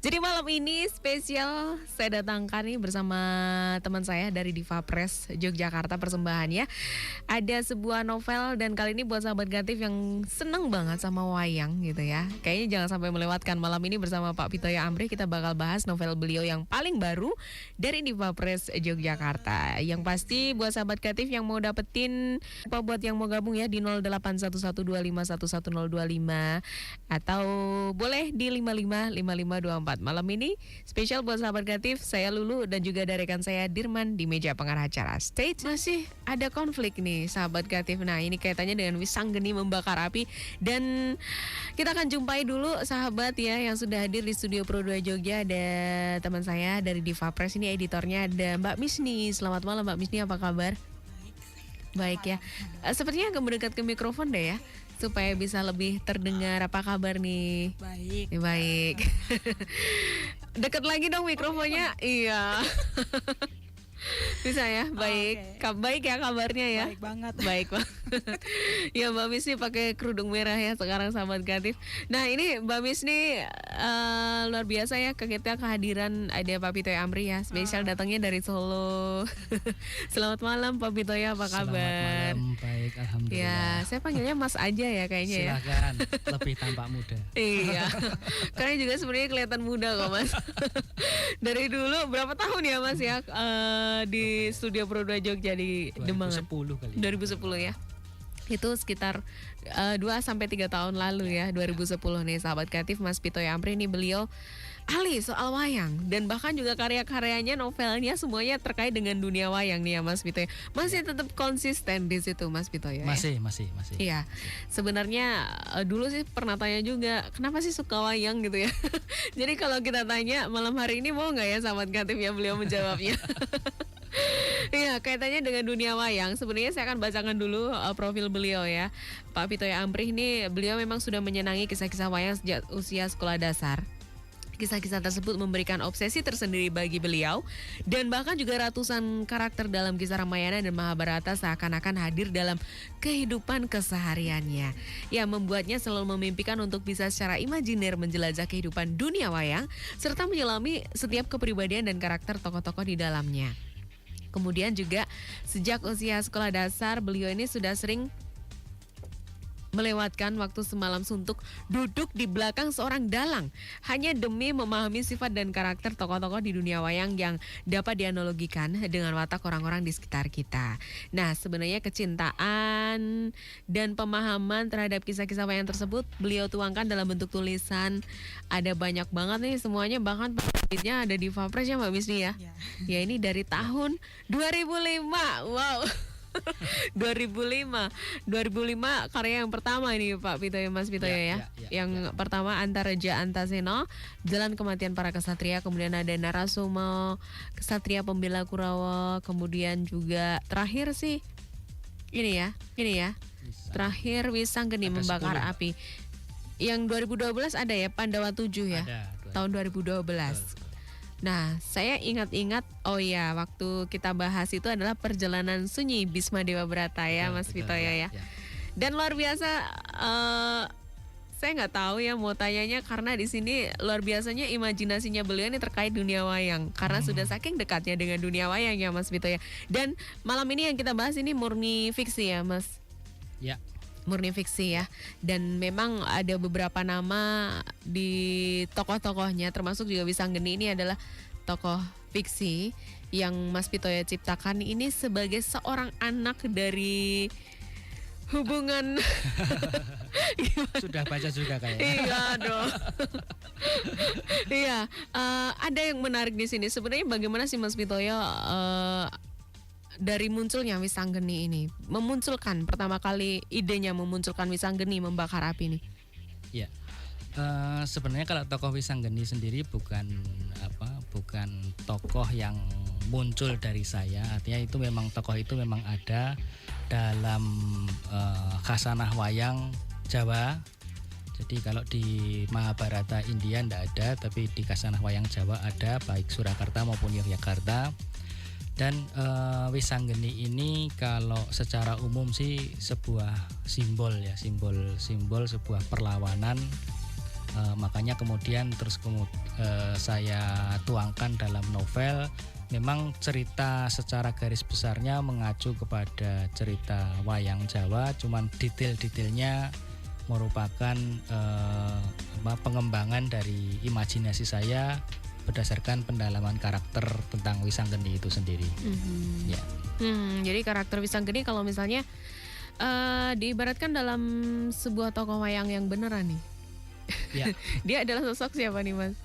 Jadi malam ini spesial saya datangkan nih bersama teman saya dari Diva Press Yogyakarta persembahannya. Ada sebuah novel dan kali ini buat sahabat kreatif yang seneng banget sama wayang gitu ya. Kayaknya jangan sampai melewatkan malam ini bersama Pak Pitoya Amri. Kita bakal bahas novel beliau yang paling baru dari Diva Press Yogyakarta. Yang pasti buat sahabat kreatif yang mau dapetin apa buat yang mau gabung ya di 081125111025 atau boleh di 555524. Malam ini spesial buat sahabat kreatif, saya Lulu dan juga ada rekan saya Dirman di meja pengarah acara. Stage masih ada konflik nih sahabat kreatif. Nah, ini kaitannya dengan Wisanggeni membakar api dan kita akan jumpai dulu sahabat ya yang sudah hadir di studio Pro 2 Jogja. Ada teman saya dari Diva Press, ini editornya ada Mbak Misni. Selamat malam Mbak Misni, apa kabar? Baik ya. Sepertinya agak mendekat ke mikrofon deh ya, supaya bisa lebih terdengar. Apa kabar nih? Baik. Baik. Dekat lagi dong mikrofonnya. Iya. Bisa ya? Baik. Baik ya kabarnya ya? Baik banget. Baik banget. Ya Mbak Miss nih pakai kerudung merah ya sekarang sahabat kreatif. Nah ini Mbak Miss nih luar biasa ya, kita kehadiran ada Pak Pitoya Amri ya, spesial datangnya dari Solo. Selamat malam Pak Pitoya, apa kabar? Selamat malam, baik, alhamdulillah. Ya, saya panggilnya Mas aja ya kayaknya ya. Silakan, lebih tampak muda. Iya, karena juga sebenarnya kelihatan muda kok Mas. Dari dulu berapa tahun ya Mas ya di studio Pro 2 Jogja di Demangan? 2010 kali. 2010 ya. Itu sekitar 2-3 tahun lalu ya, 2010 nih sahabat kreatif. Mas Pitoya Amri ini beliau ahli soal wayang dan bahkan juga karya-karyanya, novelnya semuanya terkait dengan dunia wayang nih ya Mas Pitoya. Masih tetap konsisten di situ Mas Pitoya Masih. Iya, sebenarnya dulu sih pernah tanya juga, kenapa sih suka wayang gitu ya. Jadi kalau kita tanya malam hari ini mau nggak ya sahabat kreatif ya beliau menjawabnya. Iya, kaitannya dengan dunia wayang. Sebenarnya saya akan bacakan dulu profil beliau ya. Pak Pitoya Amri ini beliau memang sudah menyenangi kisah-kisah wayang sejak usia sekolah dasar. Kisah-kisah tersebut memberikan obsesi tersendiri bagi beliau dan bahkan juga ratusan karakter dalam kisah Ramayana dan Mahabharata seakan-akan hadir dalam kehidupan kesehariannya. Yang membuatnya selalu memimpikan untuk bisa secara imajiner menjelajah kehidupan dunia wayang serta menyelami setiap kepribadian dan karakter tokoh-tokoh di dalamnya. Kemudian juga sejak usia sekolah dasar beliau ini sudah sering melewatkan waktu semalam suntuk duduk di belakang seorang dalang hanya demi memahami sifat dan karakter tokoh-tokoh di dunia wayang yang dapat dianalogikan dengan watak orang-orang di sekitar kita. Nah, sebenarnya kecintaan dan pemahaman terhadap kisah-kisah wayang tersebut beliau tuangkan dalam bentuk tulisan. Ada banyak banget nih semuanya, bahkan penerbitnya ada di Diva Press ya Mbak Misni ya. Ya ini dari tahun 2005. Wow. 2005 karya yang pertama ini Pak Pitoya, Mas Pitoya ya. Yang pertama Antaraja Antasena, Jalan Kematian Para Kesatria, kemudian ada Narasumo, Kesatria Pembela Kurawa, kemudian juga terakhir sih ini ya. Terakhir Wisanggeni Membakar Api. Yang 2012 ada ya Pandawa 7 ya. Ada, tahun 2012. Nah, saya ingat-ingat, oh ya, waktu kita bahas itu adalah Perjalanan Sunyi Bisma Dewa Brata ya, Mas Pitoya ya. Dan luar biasa, saya nggak tahu ya mau tanyanya karena di sini luar biasanya imajinasinya beliau ini terkait dunia wayang karena sudah saking dekatnya dengan dunia wayang ya, Mas Pitoya. Dan malam ini yang kita bahas ini murni fiksi ya, Mas. Ya. Murni fiksi ya, dan memang ada beberapa nama di tokoh-tokohnya termasuk juga Wisanggeni ini adalah tokoh fiksi yang Mas Pitoya ciptakan ini sebagai seorang anak dari hubungan. Sudah baca juga kayaknya. Iya dong. Iya, ada yang menarik di sini sebenarnya bagaimana sih Mas Pitoya dari munculnya Wisanggeni ini, memunculkan pertama kali idenya memunculkan Wisanggeni Membakar Api ini? Ya, sebenarnya kalau tokoh Wisanggeni sendiri bukan tokoh yang muncul dari saya. Artinya itu memang tokoh itu memang ada dalam khasanah wayang Jawa. Jadi kalau di Mahabharata India tidak ada, tapi di khasanah wayang Jawa ada, baik Surakarta maupun Yogyakarta. Dan Wisanggeni ini kalau secara umum sih sebuah simbol ya, simbol sebuah perlawanan Makanya kemudian saya tuangkan dalam novel. Memang cerita secara garis besarnya mengacu kepada cerita wayang Jawa, cuman detail-detailnya merupakan pengembangan dari imajinasi saya berdasarkan pendalaman karakter tentang Wisanggeni itu sendiri. Ya. Jadi karakter Wisanggeni kalau misalnya diibaratkan dalam sebuah tokoh wayang yang beneran nih. Ya. Dia adalah sosok siapa nih, Mas?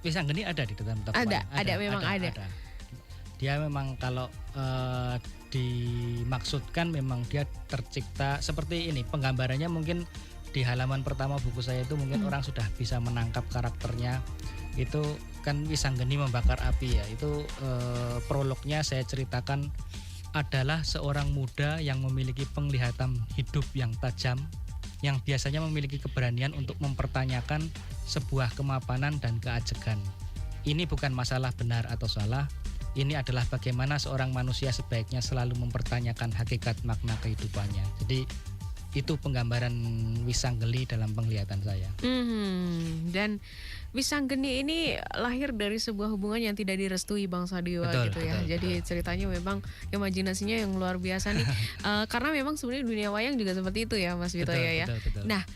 Wisanggeni ada di dalam tokoh ada, wayang. Memang ada. Dia memang kalau dimaksudkan memang dia tercipta seperti ini. Penggambarannya mungkin di halaman pertama buku saya itu mungkin orang sudah bisa menangkap karakternya. Itu kan Wisanggeni membakar api ya. Itu prolognya saya ceritakan adalah seorang muda yang memiliki penglihatan hidup yang tajam, yang biasanya memiliki keberanian untuk mempertanyakan sebuah kemapanan dan keajegan. Ini bukan masalah benar atau salah, ini adalah bagaimana seorang manusia sebaiknya selalu mempertanyakan hakikat makna kehidupannya. Jadi itu penggambaran Wisanggeni dalam penglihatan saya. Dan Wisanggeni ini lahir dari sebuah hubungan yang tidak direstui Bang Sadio gitu ya. Betul, jadi ceritanya memang imajinasinya yang luar biasa nih. Karena memang sebenarnya dunia wayang juga seperti itu ya Mas Vito ya. Betul. Nah,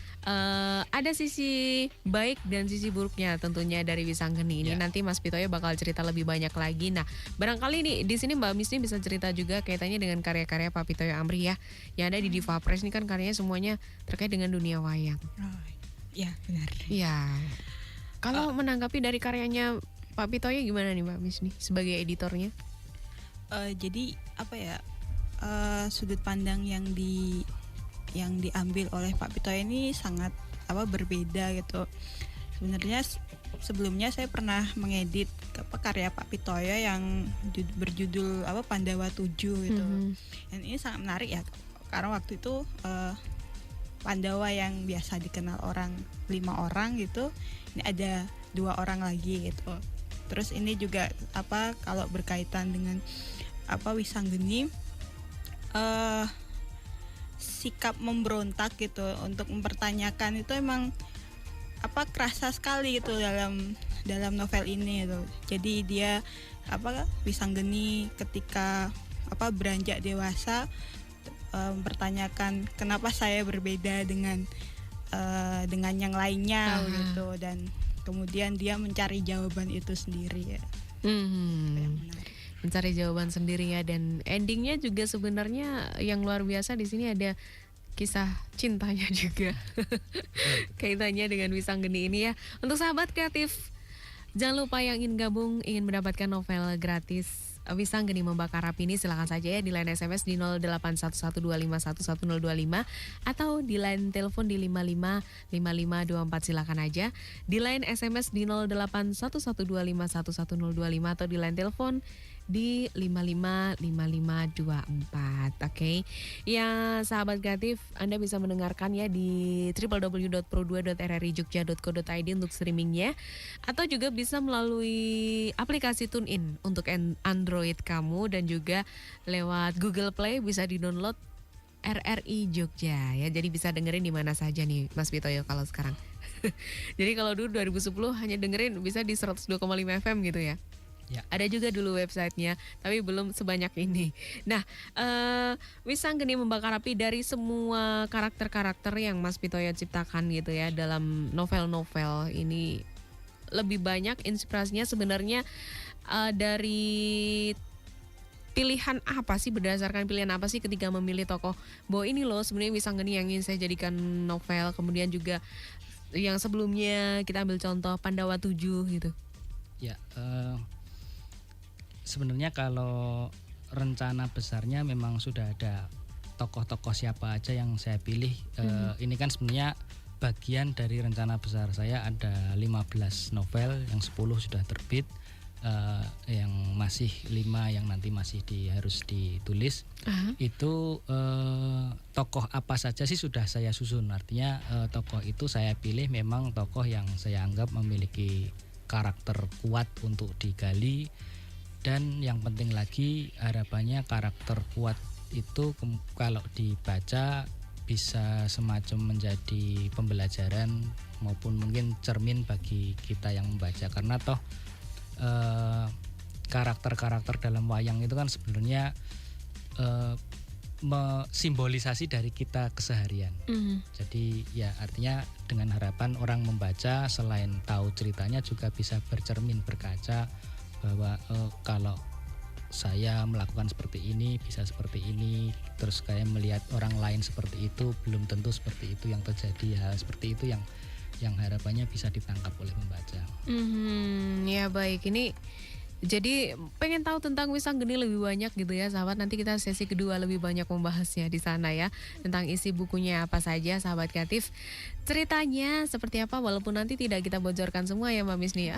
ada sisi baik dan sisi buruknya tentunya dari Wisanggeni ini. Nanti Mas Vito ya bakal cerita lebih banyak lagi. Nah, barangkali nih di sini Mbak Misni bisa cerita juga kaitannya dengan karya-karya Pak Pitoyo Amri ya. Yang ada di Diva Press ini kan karyanya semuanya terkait dengan dunia wayang. Ya, benar. Iya. Kalau menanggapi dari karyanya Pak Pitoyo gimana nih Mbak Misni sebagai editornya? Jadi apa ya, sudut pandang yang diambil oleh Pak Pitoyo ini sangat berbeda gitu. Sebenarnya sebelumnya saya pernah mengedit karya Pak Pitoyo yang berjudul Pandawa 7 gitu. Dan ini sangat menarik ya, karena waktu itu Pandawa yang biasa dikenal orang 5 orang gitu, ini ada 2 orang lagi gitu. Terus ini juga kalau berkaitan dengan Wisanggeni, sikap memberontak gitu untuk mempertanyakan itu emang kerasa sekali gitu dalam novel ini gitu. Jadi dia Wisanggeni ketika beranjak dewasa mempertanyakan kenapa saya berbeda dengan yang lainnya gitu, dan kemudian dia mencari jawaban itu sendiri ya. Mencari jawaban sendiri ya, dan endingnya juga sebenarnya yang luar biasa di sini ada kisah cintanya juga kaitannya dengan Wisanggeni ini ya. Untuk sahabat kreatif, jangan lupa yang ingin gabung, ingin mendapatkan novel gratis Wisanggeni Membakar Api ini silakan saja ya di line SMS di 081125111025 atau di line telepon di 555524 silakan aja. Di line SMS di 081125111025 atau di line telepon di 555524. Oke. Ya, sahabat kreatif, Anda bisa mendengarkan ya di www.pro2.rrijogja.co.id untuk streamingnya, atau juga bisa melalui aplikasi TuneIn untuk Android kamu, dan juga lewat Google Play bisa di-download RRI Jogja ya. Jadi bisa dengerin di mana saja nih Mas Pitoyo kalau sekarang. Jadi kalau dulu 2010 hanya dengerin bisa di 102,5 FM gitu ya. Ya. Ada juga dulu websitenya, tapi belum sebanyak ini. Nah, Wisanggeni Membakar Api, dari semua karakter-karakter yang Mas Pitoyo ciptakan gitu ya dalam novel-novel ini, lebih banyak inspirasinya sebenarnya dari pilihan apa sih, berdasarkan pilihan apa sih ketika memilih tokoh, bahwa ini loh sebenarnya Wisanggeni yang ingin saya jadikan novel. Kemudian juga yang sebelumnya kita ambil contoh Pandawa 7 gitu. Ya, sebenarnya kalau rencana besarnya memang sudah ada tokoh-tokoh siapa aja yang saya pilih. Ini kan sebenarnya bagian dari rencana besar saya, ada 15 novel, yang 10 sudah terbit, yang masih 5 yang nanti masih harus ditulis. Itu tokoh apa saja sih sudah saya susun. Artinya tokoh itu saya pilih memang tokoh yang saya anggap memiliki karakter kuat untuk digali. Dan yang penting lagi, harapannya karakter kuat itu kalau dibaca bisa semacam menjadi pembelajaran maupun mungkin cermin bagi kita yang membaca, karena toh karakter-karakter dalam wayang itu kan sebenarnya simbolisasi dari kita keseharian. Jadi ya artinya dengan harapan orang membaca selain tahu ceritanya juga bisa bercermin, berkaca bahwa kalau saya melakukan seperti ini bisa seperti ini, terus kayak melihat orang lain seperti itu belum tentu seperti itu yang terjadi. Hal seperti itu yang harapannya bisa ditangkap oleh pembaca. Ya baik, ini jadi pengen tahu tentang Wisanggeni lebih banyak gitu ya sahabat. Nanti kita sesi kedua lebih banyak membahasnya di sana ya, tentang isi bukunya apa saja sahabat kreatif, ceritanya seperti apa, walaupun nanti tidak kita bocorkan semua ya Mbak Misni ya.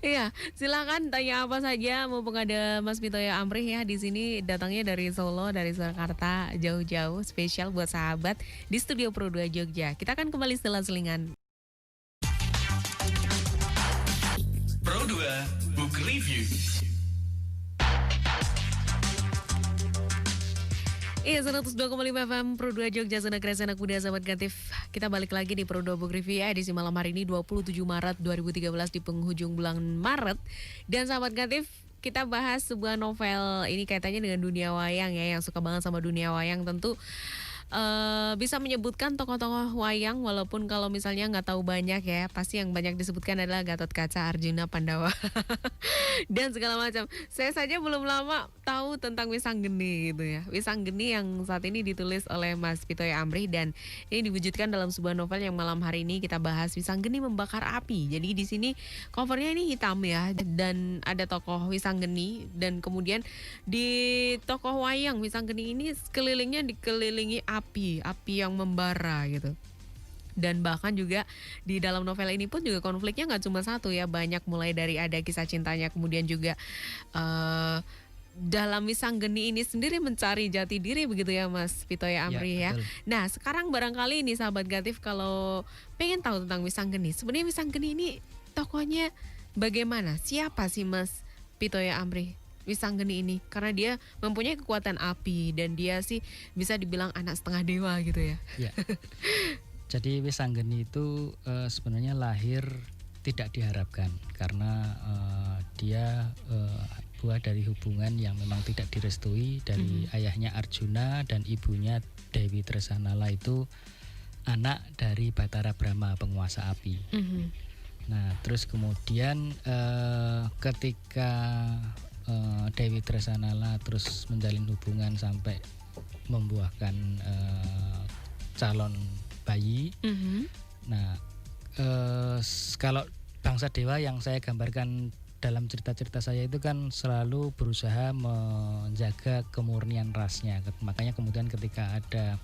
Iya, silakan tanya apa saja. Mumpung ada Mas Pitoya Amrih ya di sini, datangnya dari Solo, dari Surakarta, jauh-jauh spesial buat sahabat di Studio Pro 2 Jogja. Kita akan kembali setelah selingan. Pro 2 Book Review. Iya, 102,5 FM Pro 2 Jogja, zona kreasi anak muda sahabat kreatif. Kita balik lagi di Pro 2 Book Review ya, edisi malam hari ini 27 Maret 2013 di penghujung bulan Maret. Dan sahabat kreatif, kita bahas sebuah novel, ini kaitannya dengan dunia wayang ya, yang suka banget sama dunia wayang tentu bisa menyebutkan tokoh-tokoh wayang, walaupun kalau misalnya nggak tahu banyak ya, pasti yang banyak disebutkan adalah Gatot Kaca, Arjuna, Pandawa dan segala macam. Saya saja belum lama tahu tentang Wisanggeni gitu ya. Wisanggeni yang saat ini ditulis oleh Mas Pitoya Amrih dan ini diwujudkan dalam sebuah novel yang malam hari ini kita bahas, Wisanggeni Membakar Api. Jadi di sini covernya ini hitam ya, dan ada tokoh Wisanggeni, dan kemudian di tokoh wayang Wisanggeni ini sekelilingnya dikelilingi api yang membara gitu. Dan bahkan juga di dalam novel ini pun juga konfliknya nggak cuma satu ya, banyak, mulai dari ada kisah cintanya, kemudian juga dalam Wisanggeni ini sendiri mencari jati diri begitu ya Mas Pitoya Amrih ya. Nah sekarang barangkali ini sahabat kreatif kalau pengen tahu tentang Wisanggeni, sebenarnya Wisanggeni ini tokohnya bagaimana? Siapa sih Mas Pitoya Amrih Wisanggeni ini? Karena dia mempunyai kekuatan api dan dia sih bisa dibilang anak setengah dewa gitu ya. Ya. Jadi Wisanggeni itu sebenarnya lahir tidak diharapkan karena dia buah dari hubungan yang memang tidak direstui dari ayahnya Arjuna dan ibunya Dewi Tresanala, itu anak dari Batara Brahma, penguasa api. Nah terus kemudian ketika Dewi Tresanala terus menjalin hubungan sampai membuahkan calon bayi. Nah kalau bangsa dewa yang saya gambarkan dalam cerita-cerita saya itu kan selalu berusaha menjaga kemurnian rasnya. Makanya kemudian ketika ada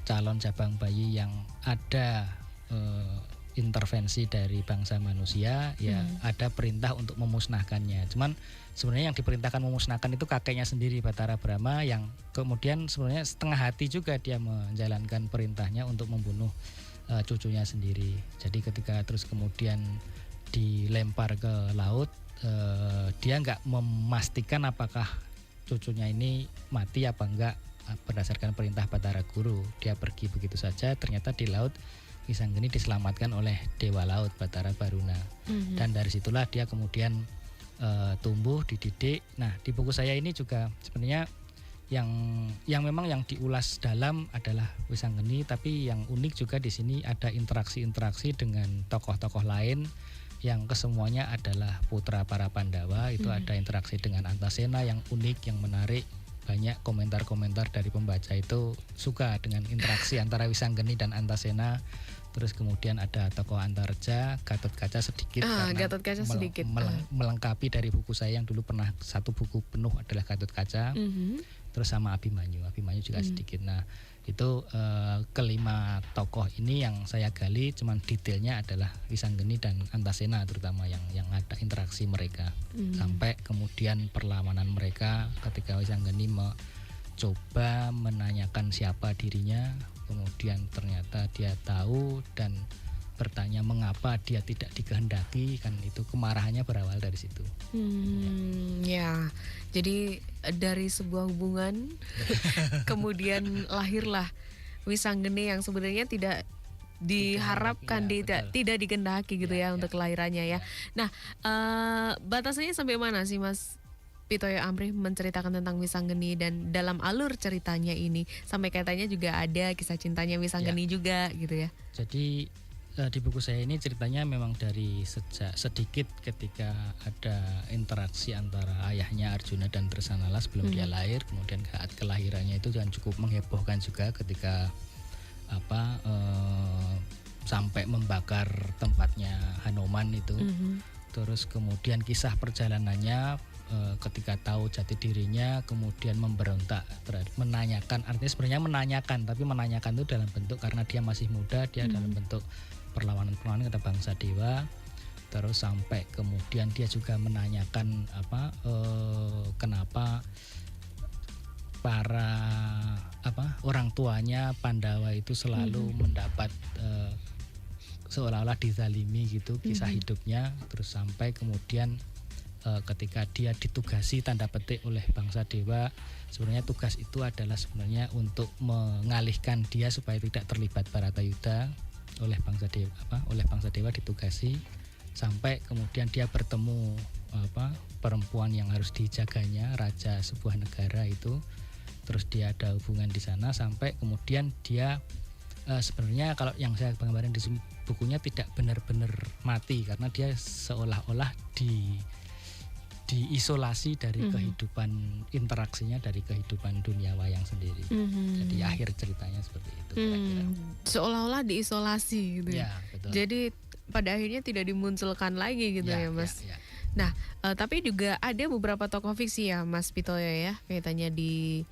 calon cabang bayi yang ada intervensi dari bangsa manusia, ya ada perintah untuk memusnahkannya. Cuman sebenarnya yang diperintahkan memusnahkan itu kakeknya sendiri, Batara Brahma, yang kemudian sebenarnya setengah hati juga dia menjalankan perintahnya untuk membunuh cucunya sendiri. Jadi ketika terus kemudian dilempar ke laut, dia nggak memastikan apakah cucunya ini mati apa enggak berdasarkan perintah Batara Guru. Dia pergi begitu saja, ternyata di laut Wisanggeni diselamatkan oleh Dewa Laut Batara Baruna. Dan dari situlah dia kemudian tumbuh, dididik. Nah di buku saya ini juga sebenarnya yang memang yang diulas dalam adalah Wisanggeni, tapi yang unik juga di sini ada interaksi-interaksi dengan tokoh-tokoh lain yang kesemuanya adalah putra para Pandawa. Itu ada interaksi dengan Antasena yang unik, yang menarik. Banyak komentar-komentar dari pembaca itu suka dengan interaksi antara Wisanggeni dan Antasena. Terus kemudian ada tokoh Antareja, Gatot Kaca sedikit, Gatot Kaca sedikit melengkapi dari buku saya yang dulu pernah satu buku penuh adalah Gatot Kaca. Terus sama Abimanyu juga sedikit. Nah itu kelima tokoh ini yang saya gali, cuman detailnya adalah Wisanggeni dan Antasena terutama yang ada interaksi mereka. Sampai kemudian perlawanan mereka ketika Wisanggeni mencoba menanyakan siapa dirinya, kemudian ternyata dia tahu dan bertanya mengapa dia tidak dikehendaki, kan itu kemarahannya berawal dari situ. Ya, jadi dari sebuah hubungan kemudian lahirlah Wisanggeni yang sebenarnya tidak diharapkan, Iya, betul. tidak dikehendaki gitu ya Ya, untuk ya. kelahirannya ya. Ya. Nah, batasannya sampai mana sih Mas Pitoyo Amrih menceritakan tentang Wisanggeni, dan dalam alur ceritanya ini sampai katanya juga ada kisah cintanya Wisanggeni juga gitu ya. Jadi di buku saya ini ceritanya memang dari sejak sedikit ketika ada interaksi antara ayahnya Arjuna dan Tresanala sebelum dia lahir, kemudian saat kelahirannya itu kan cukup menghebohkan juga ketika sampai membakar tempatnya Hanuman itu. Terus kemudian kisah perjalanannya ketika tahu jati dirinya, kemudian memberontak, menanyakan, artinya sebenarnya menanyakan, tapi menanyakan itu dalam bentuk karena dia masih muda, dia dalam bentuk perlawanan kepada bangsa dewa. Terus sampai kemudian dia juga menanyakan kenapa para orang tuanya Pandawa itu selalu mendapat seolah-olah dizalimi gitu kisah hidupnya. Terus sampai kemudian ketika dia ditugasi tanda petik oleh bangsa dewa, sebenarnya tugas itu adalah sebenarnya untuk mengalihkan dia supaya tidak terlibat Baratayuda oleh bangsa dewa ditugasi, sampai kemudian dia bertemu perempuan yang harus dijaganya, raja sebuah negara itu. Terus dia ada hubungan di sana sampai kemudian dia sebenarnya kalau yang saya gambarin di bukunya tidak benar-benar mati karena dia seolah-olah diisolasi dari kehidupan, interaksinya dari kehidupan dunia wayang sendiri. Jadi akhir ceritanya seperti itu kira-kira. Seolah-olah diisolasi gitu ya. Ya, betul. Jadi pada akhirnya tidak dimunculkan lagi gitu ya Mas. Ya. Nah, tapi juga ada beberapa tokoh fiksi ya Mas Pitoyo ya kaitannya di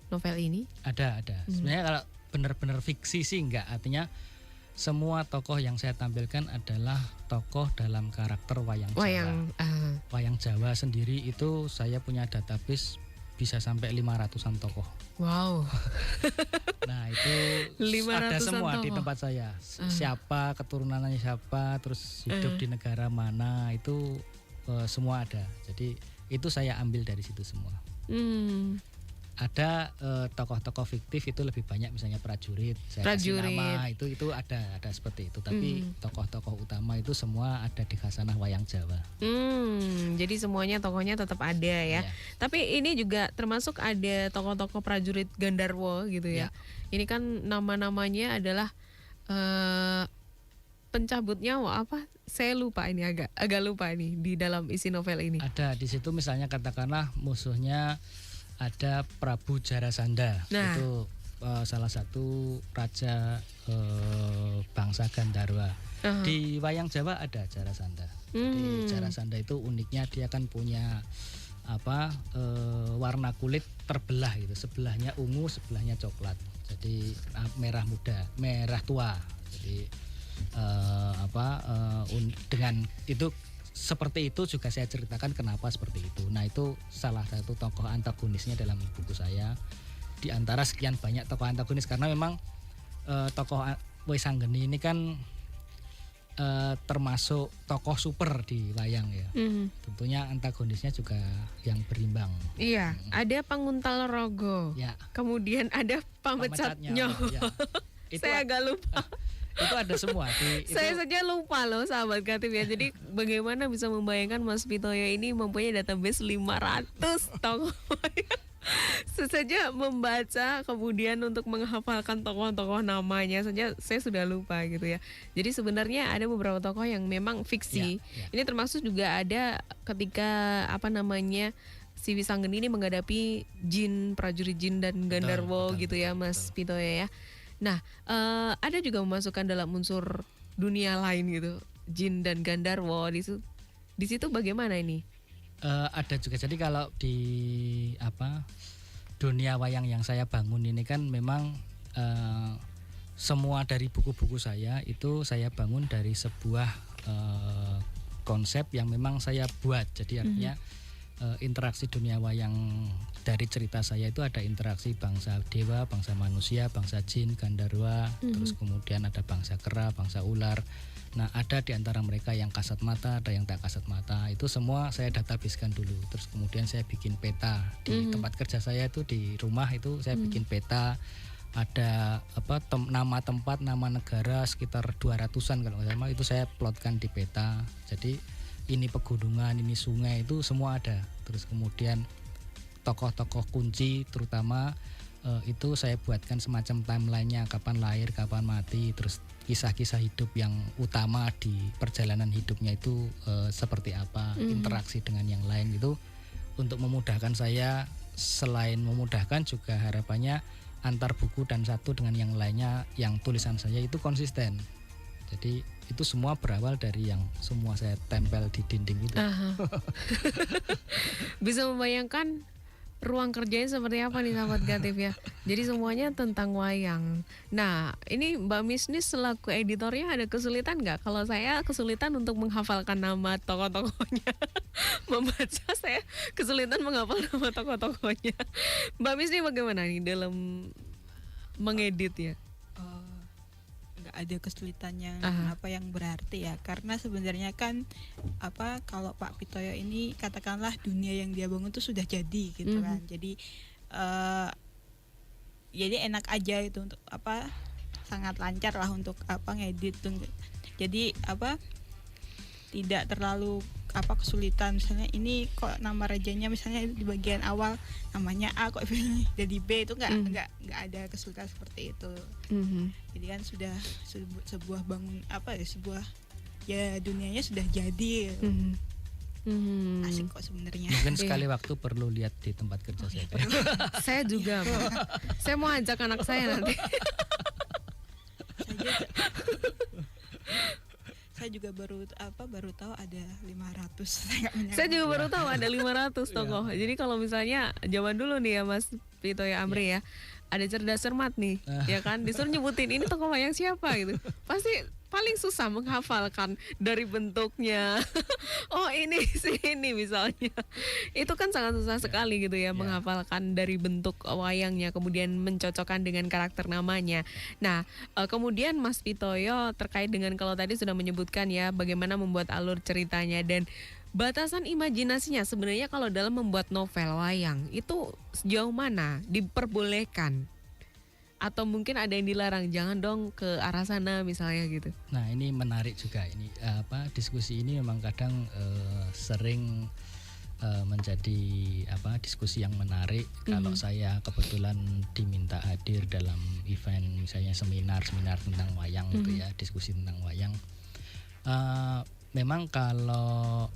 novel ini. Ada. Sebenarnya kalau benar-benar fiksi sih enggak, artinya semua tokoh yang saya tampilkan adalah tokoh dalam karakter wayang Jawa. Wayang Jawa sendiri itu saya punya database bisa sampai 500-an tokoh. Wow. Nah, itu 500-an ada semua di tokoh. tempat saya. Siapa keturunannya siapa, terus hidup di negara mana, itu semua ada. Jadi itu saya ambil dari situ semua. Ada tokoh-tokoh fiktif itu lebih banyak, misalnya prajurit, saya kasih nama itu ada seperti itu. Tapi tokoh-tokoh utama itu semua ada di khasanah wayang Jawa. Jadi semuanya tokohnya tetap ada ya. Ya. Tapi ini juga termasuk ada tokoh-tokoh prajurit Gandarwo gitu ya. Ini kan nama-namanya adalah pencabut nyawa apa? Saya lupa ini, agak lupa ini di dalam isi novel ini. Ada di situ misalnya katakanlah musuhnya ada Prabu Jarasandha. Nah. Itu salah satu raja bangsa Gandharwa. Di wayang Jawa ada Jarasandha. Jadi Jarasandha itu uniknya dia kan punya warna kulit terbelah gitu. Sebelahnya ungu, sebelahnya coklat. Jadi merah muda, merah tua. Jadi dengan itu seperti itu juga saya ceritakan kenapa seperti itu. Nah, itu salah satu tokoh antagonisnya dalam buku saya. Di antara sekian banyak tokoh antagonis, karena memang tokoh Wisanggeni ini kan termasuk tokoh super di wayang ya. Tentunya antagonisnya juga yang berimbang. Iya, ada Panguntal Rogo. Ya. Kemudian ada Pamecat Nyawa. Ya. Itu Saya agak lupa. itu ada semua Saya saja lupa loh sahabat Katib ya. Jadi bagaimana bisa membayangkan Mas Pitoyo ini mempunyai database 500 tokoh. Sesaja membaca kemudian untuk menghafalkan tokoh-tokoh namanya saja saya sudah lupa gitu ya. Jadi sebenarnya ada beberapa tokoh yang memang fiksi. Ya. Ini termasuk juga ada ketika si Wisanggeni ini menghadapi jin, prajurit jin dan Gandarwo gitu ya Mas Pitoyo ya. Nah, ada juga memasukkan dalam unsur dunia lain gitu, jin dan Gandarwo di situ bagaimana ini? Ada juga. Jadi kalau di dunia wayang yang saya bangun ini kan memang semua dari buku-buku saya itu saya bangun dari sebuah konsep yang memang saya buat. Jadi artinya interaksi dunia wayang dari cerita saya itu ada interaksi bangsa dewa, bangsa manusia, bangsa jin, Gandarwa, terus kemudian ada bangsa kera, bangsa ular. Nah, ada di antara mereka yang kasat mata, ada yang tak kasat mata. Itu semua saya databasekan dulu. Terus kemudian saya bikin peta di tempat kerja saya itu, di rumah itu saya bikin peta ada nama tempat, nama negara sekitar 200-an kalau nggak salah, itu saya plotkan di peta. Jadi ini pegunungan, ini sungai, itu semua ada. Terus kemudian tokoh-tokoh kunci terutama itu saya buatkan semacam timelinenya, kapan lahir, kapan mati, terus kisah-kisah hidup yang utama di perjalanan hidupnya itu seperti apa, interaksi dengan yang lain itu untuk memudahkan saya. Selain memudahkan juga harapannya antar buku dan satu dengan yang lainnya yang tulisan saya itu konsisten. Jadi itu semua berawal dari yang semua saya tempel di dinding itu. Bisa membayangkan ruang kerjanya seperti apa nih sahabat kreatif ya. Jadi semuanya tentang wayang. Nah ini Mbak Misnis selaku editornya ada kesulitan nggak? Kalau saya kesulitan untuk menghafalkan nama tokoh-tokohnya. Membaca saya kesulitan menghafal nama tokoh-tokohnya. Mbak Misnis bagaimana nih dalam mengedit ya? Nggak ada kesulitan yang yang berarti ya, karena sebenarnya kan kalau Pak Pitoyo ini katakanlah dunia yang dia bangun itu sudah jadi gitu kan. Jadi enak aja itu untuk sangat lancar lah untuk ngedit. Jadi tidak terlalu kesulitan. Misalnya ini kok nama rajanya misalnya di bagian awal namanya A kok jadi B, itu nggak ada kesulitan seperti itu. Jadi kan sudah sebuah bangun sebuah dunianya sudah jadi. Asik kok sebenarnya. Mungkin sekali waktu perlu lihat di tempat kerja saya. Saya juga, Pak. Saya mau ajak anak saya nanti. Saya juga baru tahu ada 500. Saya juga baru tahu ada 500 tokoh. Jadi kalau misalnya zaman dulu nih ya Mas Pitoyo Amri ya, ada cerdas cermat nih, ya kan, disuruh nyebutin ini tokoh wayang siapa gitu, pasti paling susah menghafalkan dari bentuknya. Oh ini sini misalnya, itu kan sangat susah sekali gitu ya menghafalkan dari bentuk wayangnya, kemudian mencocokkan dengan karakter namanya. Nah kemudian Mas Pitoyo terkait dengan kalau tadi sudah menyebutkan ya bagaimana membuat alur ceritanya dan batasan imajinasinya sebenarnya kalau dalam membuat novel wayang itu sejauh mana diperbolehkan? Atau mungkin ada yang dilarang, jangan dong ke arah sana misalnya gitu. Nah ini menarik juga ini diskusi ini memang kadang sering menjadi diskusi yang menarik. Kalau saya kebetulan diminta hadir dalam event misalnya seminar tentang wayang gitu ya, diskusi tentang wayang. Memang kalau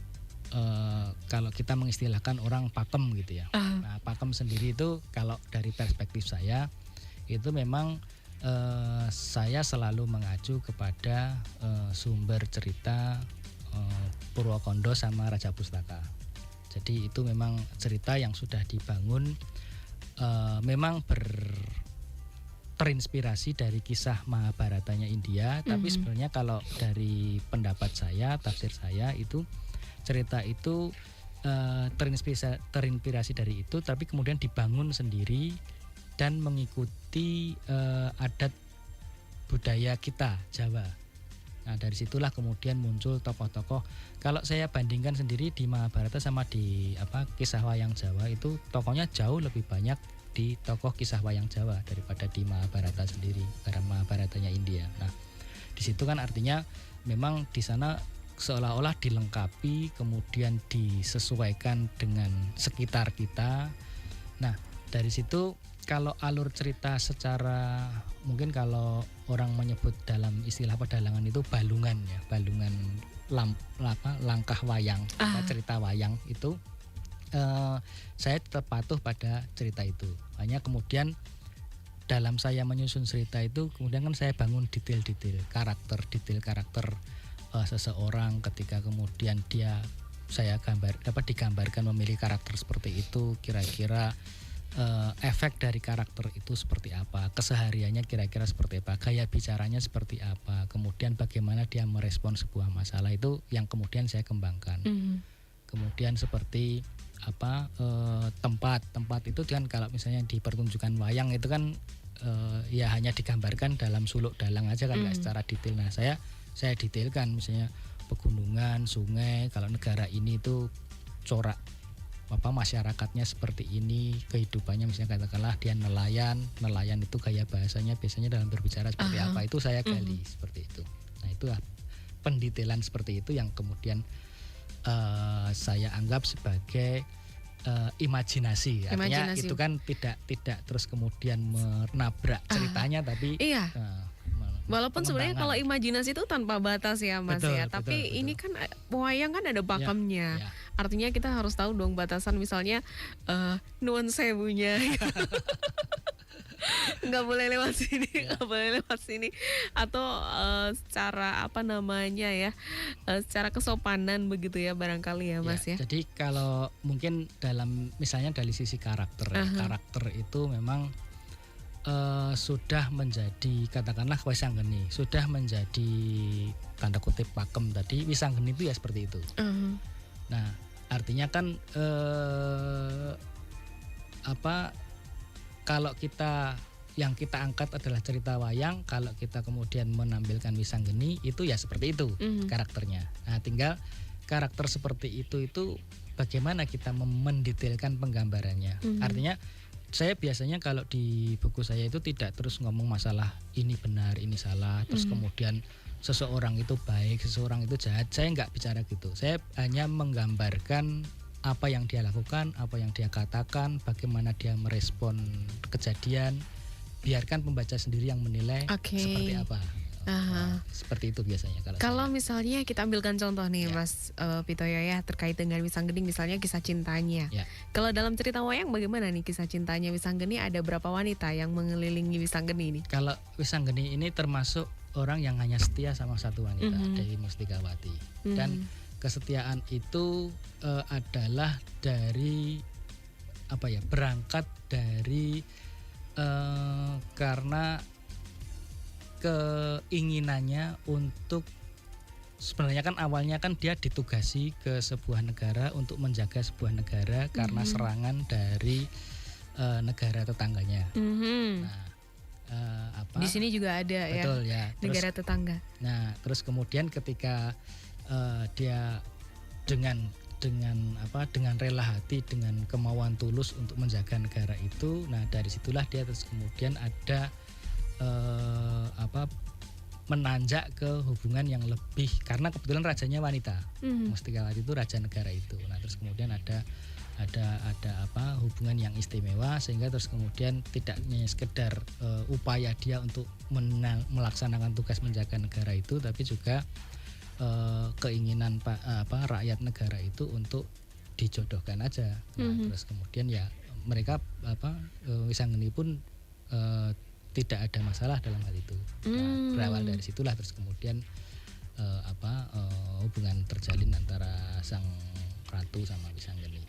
kita mengistilahkan orang pakem gitu ya. Nah pakem sendiri itu kalau dari perspektif saya itu memang saya selalu mengacu kepada sumber cerita Purwokondo sama Raja Pustaka. Jadi itu memang cerita yang sudah dibangun memang terinspirasi dari kisah Mahabharatanya India. Tapi sebenarnya kalau dari pendapat saya, tafsir saya itu cerita itu terinspirasi dari itu, tapi kemudian dibangun sendiri dan mengikuti adat budaya kita Jawa. Nah dari situlah kemudian muncul tokoh-tokoh. Kalau saya bandingkan sendiri di Mahabharata sama di kisah wayang Jawa itu tokohnya jauh lebih banyak di tokoh kisah wayang Jawa daripada di Mahabharata sendiri, karena Mahabharatanya India. Nah di situ kan artinya memang di sana seolah-olah dilengkapi kemudian disesuaikan dengan sekitar kita. Nah dari situ kalau alur cerita secara mungkin kalau orang menyebut dalam istilah pedalangan itu balungan ya, balungan langkah wayang, cerita wayang itu saya tetap patuh pada cerita itu. Hanya kemudian dalam saya menyusun cerita itu kemudian kan saya bangun detail karakter seseorang ketika kemudian saya dapat digambarkan memilih karakter seperti itu, kira-kira efek dari karakter itu seperti apa, kesehariannya kira-kira seperti apa, gaya bicaranya seperti apa, kemudian bagaimana dia merespon sebuah masalah, itu yang kemudian saya kembangkan. Kemudian seperti tempat itu kan kalau misalnya di pertunjukan wayang itu kan ya hanya digambarkan dalam suluk dalang aja kan, nggak secara detail. Nah saya detailkan misalnya pegunungan, sungai, kalau negara ini itu corak masyarakatnya seperti ini, kehidupannya misalnya katakanlah dia nelayan itu gaya bahasanya biasanya dalam berbicara seperti apa, itu saya gali seperti itu. Nah itulah pendetailan seperti itu yang kemudian saya anggap sebagai imajinasi. Artinya itu kan tidak terus kemudian menabrak ceritanya, tapi walaupun sebenarnya kalau imajinasi itu tanpa batas ya Mas, betul, ya. Tapi betul. ini kan wayang kan ada pakemnya. Ya. Artinya kita harus tahu dong batasan, misalnya nuwun sewunya. Nggak boleh lewat sini, nggak boleh lewat sini, atau secara apa namanya ya, secara kesopanan begitu ya barangkali ya Mas ya. Jadi kalau mungkin misalnya dari sisi karakter, karakter itu memang sudah menjadi katakanlah Wisanggeni, sudah menjadi tanda kutip pakem tadi. Wisanggeni itu ya seperti itu. Nah artinya kan kalau yang kita angkat adalah cerita wayang, kalau kita kemudian menampilkan Wisanggeni itu ya seperti itu karakternya. Nah tinggal karakter seperti itu bagaimana kita mendetailkan penggambarannya. Artinya saya biasanya kalau di buku saya itu tidak terus ngomong masalah ini benar, ini salah, terus kemudian seseorang itu baik, seseorang itu jahat. Saya nggak bicara gitu. Saya hanya menggambarkan apa yang dia lakukan, apa yang dia katakan, bagaimana dia merespon kejadian. Biarkan pembaca sendiri yang menilai seperti apa. Nah, seperti itu biasanya kalau misalnya kita ambilkan contoh nih Mas Pitoyo ya, terkait dengan Wisanggeni misalnya kisah cintanya. Kalau dalam cerita wayang bagaimana nih kisah cintanya Wisanggeni? Ada berapa wanita yang mengelilingi Wisanggeni ini? Kalau Wisanggeni ini termasuk orang yang hanya setia sama satu wanita, Dewi Mustikawati. Dan kesetiaan itu adalah dari berangkat dari karena keinginannya untuk, sebenarnya kan awalnya kan dia ditugasi ke sebuah negara untuk menjaga sebuah negara karena serangan dari negara tetangganya. Nah, di sini juga ada betul, ya. Negara tetangga. Nah terus kemudian ketika dia dengan rela hati, dengan kemauan tulus untuk menjaga negara itu, nah dari situlah dia terus kemudian ada menanjak ke hubungan yang lebih, karena kebetulan rajanya wanita. Mustikawati itu raja negara itu. Nah terus kemudian ada hubungan yang istimewa, sehingga terus kemudian tidak hanya sekedar upaya dia untuk melaksanakan tugas menjaga negara itu, tapi juga keinginan rakyat negara itu untuk dijodohkan aja. Nah terus kemudian ya mereka Wisanggeni pun tidak ada masalah dalam hal itu. Nah, berawal dari situlah terus kemudian hubungan terjalin antara sang ratu sama Wisanggeni.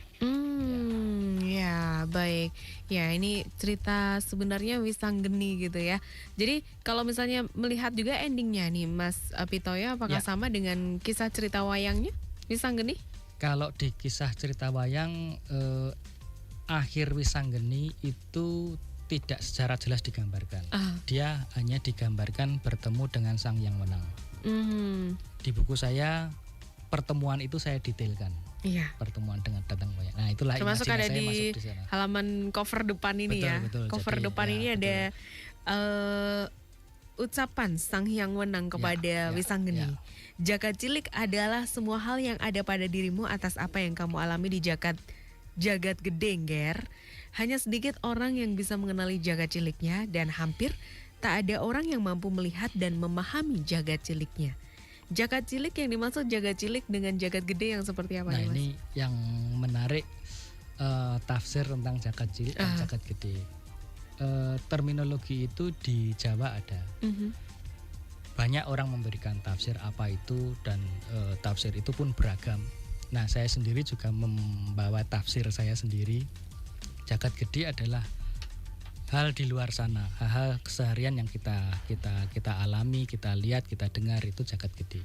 Ya baik. Ya ini cerita sebenarnya Wisanggeni gitu ya. Jadi kalau misalnya melihat juga endingnya nih Mas Pitoyo, apakah sama dengan kisah cerita wayangnya Wisanggeni? Kalau di kisah cerita wayang akhir Wisanggeni itu tidak secara jelas digambarkan. Dia hanya digambarkan bertemu dengan sang yang menang. Di buku saya pertemuan itu saya detailkan. Pertemuan dengan datang wayang. Nah itulah termasuk ada di sana. Halaman cover depan ini. Betul. Cover jadi, depan ini ada ucapan sang yang menang kepada Wisanggeni. Jagat cilik adalah semua hal yang ada pada dirimu atas apa yang kamu alami di jagat gede, Nger. Hanya sedikit orang yang bisa mengenali jagat ciliknya, dan hampir tak ada orang yang mampu melihat dan memahami jagat ciliknya. Jagat cilik yang dimaksud jagat cilik dengan jagat gede yang seperti apa? Nah nih, Mas? Ini yang menarik, tafsir tentang jagat cilik dan jagat gede. Terminologi itu di Jawa ada. Banyak orang memberikan tafsir apa itu, dan tafsir itu pun beragam. Nah saya sendiri juga membawa tafsir saya sendiri. Jagat gede adalah hal di luar sana, hal-hal keseharian yang kita alami, kita lihat, kita dengar, itu jagat gede.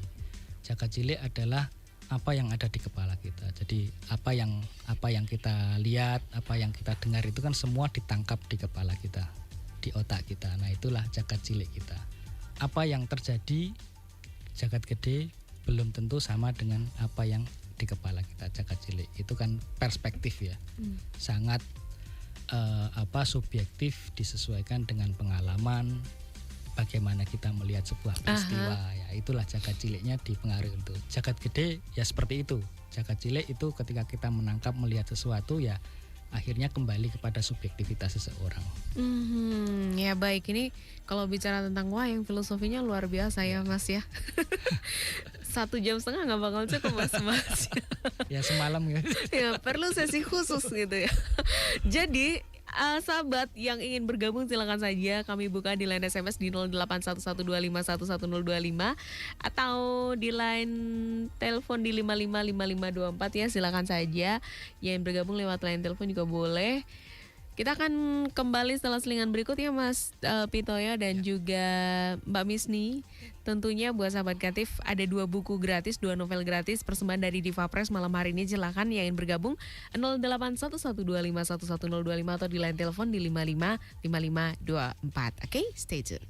Jagat cilik adalah apa yang ada di kepala kita. Jadi apa yang kita lihat, apa yang kita dengar itu kan semua ditangkap di kepala kita, di otak kita. Nah itulah jagat cilik kita. Apa yang terjadi jagat gede belum tentu sama dengan apa yang di kepala kita jagat cilik itu kan perspektif ya, sangat subjektif, disesuaikan dengan pengalaman, bagaimana kita melihat sebuah peristiwa. Ya itulah jagat ciliknya dipengaruhi itu. Jagat gede ya seperti itu. Jagat cilik itu ketika kita menangkap melihat sesuatu ya akhirnya kembali kepada subjektivitas seseorang. Ya baik, ini kalau bicara tentang wayang filosofinya luar biasa ya Mas ya. 1,5 jam nggak bakal cukup Mas. Ya semalam ya. Ya perlu sesi khusus gitu ya. Jadi sahabat yang ingin bergabung silakan saja, kami buka di line SMS di 081125111025 atau di line telepon di 555524 ya, silakan saja. Yang bergabung lewat line telepon juga boleh. Kita akan kembali setelah selingan berikut ya Mas Pitoyo dan juga Mbak Misni. Tentunya buat sahabat kreatif ada 2 buku gratis, 2 novel gratis persembahan dari Diva Press malam hari ini. Silakan yang ingin bergabung 081125111025 atau di line telepon di 555524. Oke, stay tune.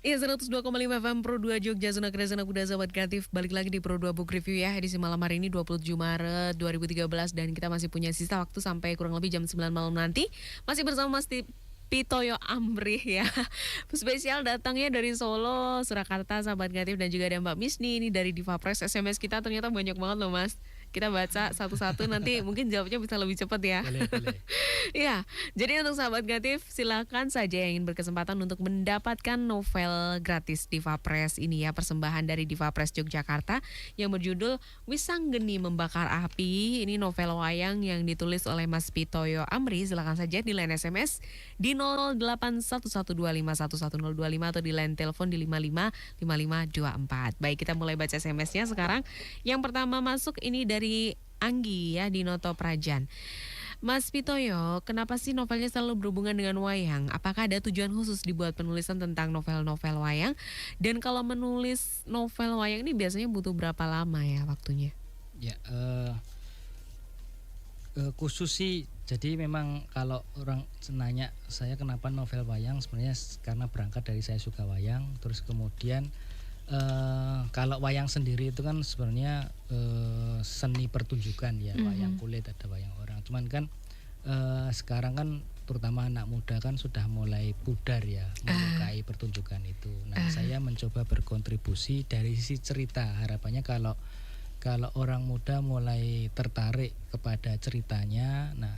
Iya, 102,5 FM Pro 2 Jogja, zona kerja zona kuda sahabat kreatif. Balik lagi di Pro 2 Book Review ya, edisi malam hari ini 27 Maret 2013. Dan kita masih punya sisa waktu sampai kurang lebih jam 9 malam nanti. Masih bersama Mas Pitoyo Amrih ya. Spesial datangnya dari Solo, Surakarta sahabat kreatif. Dan juga ada Mbak Misni ini dari Diva Press. SMS kita ternyata banyak banget loh Mas. Kita baca satu-satu, nanti mungkin jawabnya bisa lebih cepat ya. Boleh. Ya, jadi untuk sahabat kreatif silakan saja yang ingin berkesempatan untuk mendapatkan novel gratis Diva Press ini ya, persembahan dari Diva Press Yogyakarta yang berjudul Wisanggeni Membakar Api. Ini novel wayang yang ditulis oleh Mas Pitoyo Amri. Silakan saja di line SMS di 081125111025 atau di line telepon di 555524. Baik, kita mulai baca SMS-nya sekarang. Yang pertama masuk ini dari Anggi ya di Noto Prajan. Mas Pitoyo, kenapa sih novelnya selalu berhubungan dengan wayang? Apakah ada tujuan khusus dibuat penulisan tentang novel-novel wayang? Dan kalau menulis novel wayang ini biasanya butuh berapa lama ya waktunya? Ya, khusus sih. Jadi memang kalau orang nanya saya kenapa novel wayang, sebenarnya karena berangkat dari saya suka wayang. Terus kemudian kalau wayang sendiri itu kan sebenarnya seni pertunjukan ya, wayang kulit, ada wayang orang. Cuman kan sekarang kan terutama anak muda kan sudah mulai pudar ya menyukai pertunjukan itu. Nah, saya mencoba berkontribusi dari sisi cerita. Harapannya kalau orang muda mulai tertarik kepada ceritanya, nah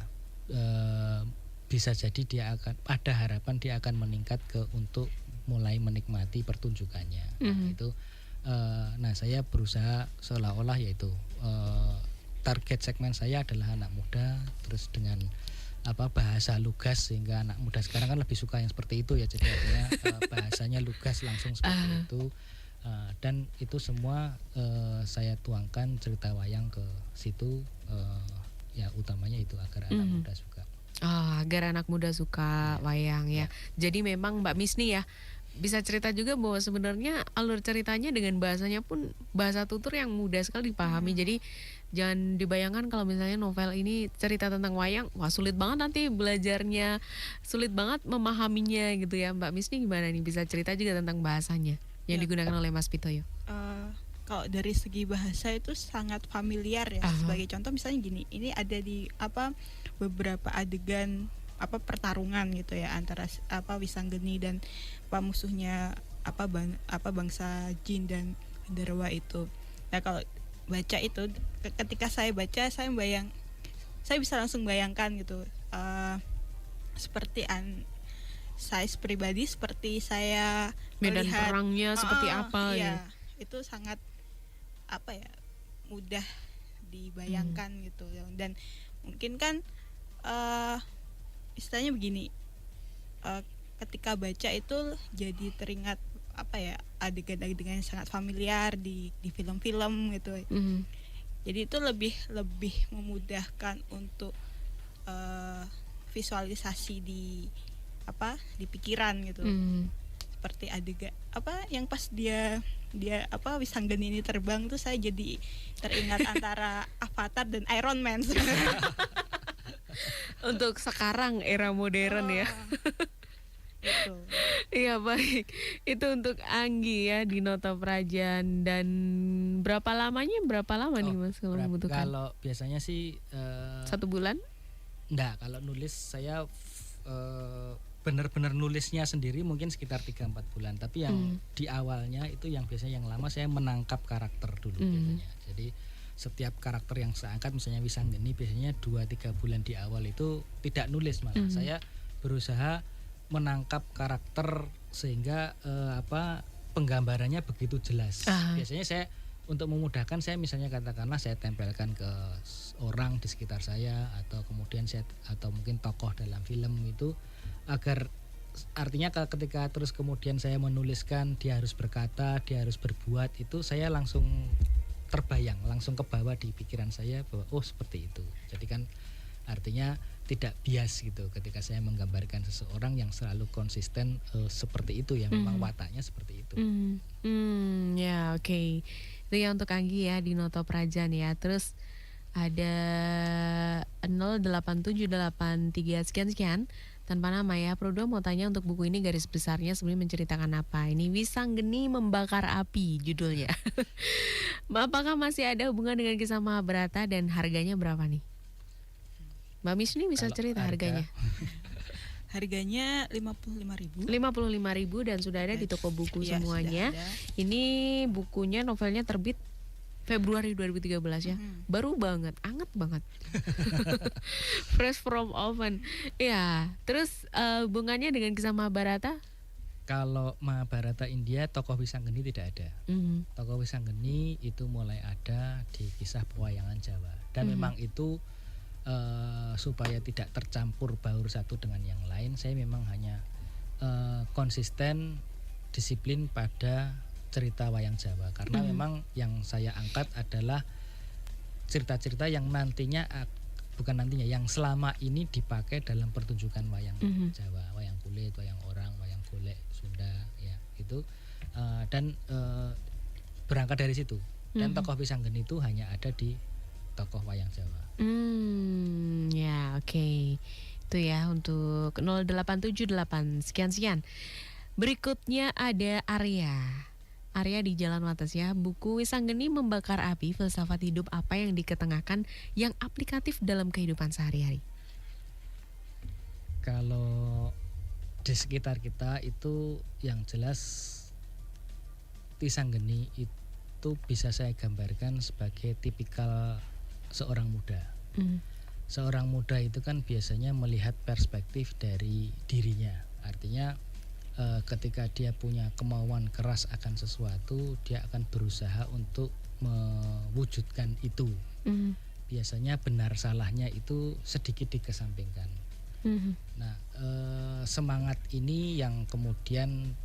bisa jadi dia akan ada harapan dia akan meningkat untuk mulai menikmati pertunjukannya. Nah, itu nah saya berusaha seolah-olah yaitu target segmen saya adalah anak muda, terus dengan bahasa lugas, sehingga anak muda sekarang kan lebih suka yang seperti itu ya, jadi artinya bahasanya lugas langsung seperti itu. Dan itu semua saya tuangkan cerita wayang ke situ, ya utamanya itu agar anak muda suka. Agar anak muda suka wayang ya. Jadi memang Mbak Misni ya bisa cerita juga bahwa sebenarnya alur ceritanya dengan bahasanya pun bahasa tutur yang mudah sekali dipahami. Jadi jangan dibayangkan kalau misalnya novel ini cerita tentang wayang, wah sulit banget nanti belajarnya, sulit banget memahaminya gitu ya. Mbak Misni gimana nih, bisa cerita juga tentang bahasanya yang digunakan oleh Mas Pitoyo? Kalau dari segi bahasa itu sangat familiar ya. Sebagai contoh misalnya gini, ini ada di beberapa adegan pertarungan gitu ya antara Wisanggeni dan musuhnya bangsa jin dan genderuwo itu. Nah, kalau baca itu, ketika saya baca saya bisa langsung bayangkan gitu, seperti saya pribadi seperti saya medan melihat perangnya seperti apa iya, ya. Itu sangat mudah dibayangkan gitu. Dan mungkin kan istilahnya begini, ketika baca itu jadi teringat adegan-adegan yang sangat familiar di film-film gitu. Jadi itu lebih memudahkan untuk visualisasi di pikiran gitu. Seperti adegan yang pas dia Wisanggeni ini terbang tuh, saya jadi teringat antara Avatar dan Iron Man. Untuk sekarang era modern ya. Betul. Iya baik, itu untuk Anggi ya di Nota Prajan. Dan berapa lama nih Mas kalau membutuhkan? Kalau biasanya sih 1 bulan? enggak, kalau nulis saya benar-benar nulisnya sendiri mungkin sekitar 3-4 bulan. Tapi yang di awalnya itu yang biasanya yang lama saya menangkap karakter dulu biasanya. Jadi setiap karakter yang saya angkat misalnya Wisanggeni biasanya 2-3 bulan di awal itu tidak nulis, malah saya berusaha menangkap karakter sehingga penggambarannya begitu jelas. Biasanya saya untuk memudahkan, saya misalnya katakanlah saya tempelkan ke orang di sekitar saya, atau kemudian atau mungkin tokoh dalam film itu, agar artinya ketika terus kemudian saya menuliskan dia harus berkata, dia harus berbuat, itu saya langsung terbayang, langsung ke bawah di pikiran saya bahwa oh seperti itu. Jadi kan artinya tidak bias gitu ketika saya menggambarkan seseorang yang selalu konsisten seperti itu, yang memang wataknya seperti itu. Ya oke. Itu ya untuk Anggi ya di Noto Prajan ya. Terus ada 087883 sekian tanpa nama ya. Pro2 mau tanya untuk buku ini garis besarnya sebenarnya menceritakan apa? Ini Wisanggeni Membakar Api judulnya. Apakah masih ada hubungan dengan kisah Mahabharata dan harganya berapa nih? Mbak Misni bisa Kalau cerita harganya? Harganya 55.000. 55.000 dan sudah ada di toko buku Iya, semuanya. sudah ada. Ini bukunya, novelnya terbit Februari 2013 ya. Baru banget, anget banget. Fresh from oven. Ya, terus hubungannya dengan kisah Mahabharata? Kalau Mahabharata India, tokoh Wisanggeni tidak ada. Tokoh Wisanggeni itu mulai ada di kisah pewayangan Jawa. Dan memang itu supaya tidak tercampur baur satu dengan yang lain, saya memang hanya konsisten disiplin pada cerita wayang Jawa, karena memang yang saya angkat adalah cerita-cerita yang yang selama ini dipakai dalam pertunjukan wayang Jawa, wayang kulit, wayang orang, wayang golek Sunda ya itu, dan berangkat dari situ. Dan tokoh Wisanggeni itu hanya ada di tokoh wayang Jawa. Ya oke. Itu ya untuk 0878 sekian. Berikutnya ada Arya di Jalan Wates ya. Buku Wisanggeni Membakar Api, filsafat hidup apa yang diketengahkan yang aplikatif dalam kehidupan sehari-hari? Kalau di sekitar kita itu yang jelas Wisanggeni itu bisa saya gambarkan sebagai tipikal seorang muda. Seorang muda itu kan biasanya melihat perspektif dari dirinya. Artinya ketika dia punya kemauan keras akan sesuatu, dia akan berusaha untuk mewujudkan itu. Biasanya benar salahnya itu sedikit dikesampingkan. Nah, semangat ini yang kemudian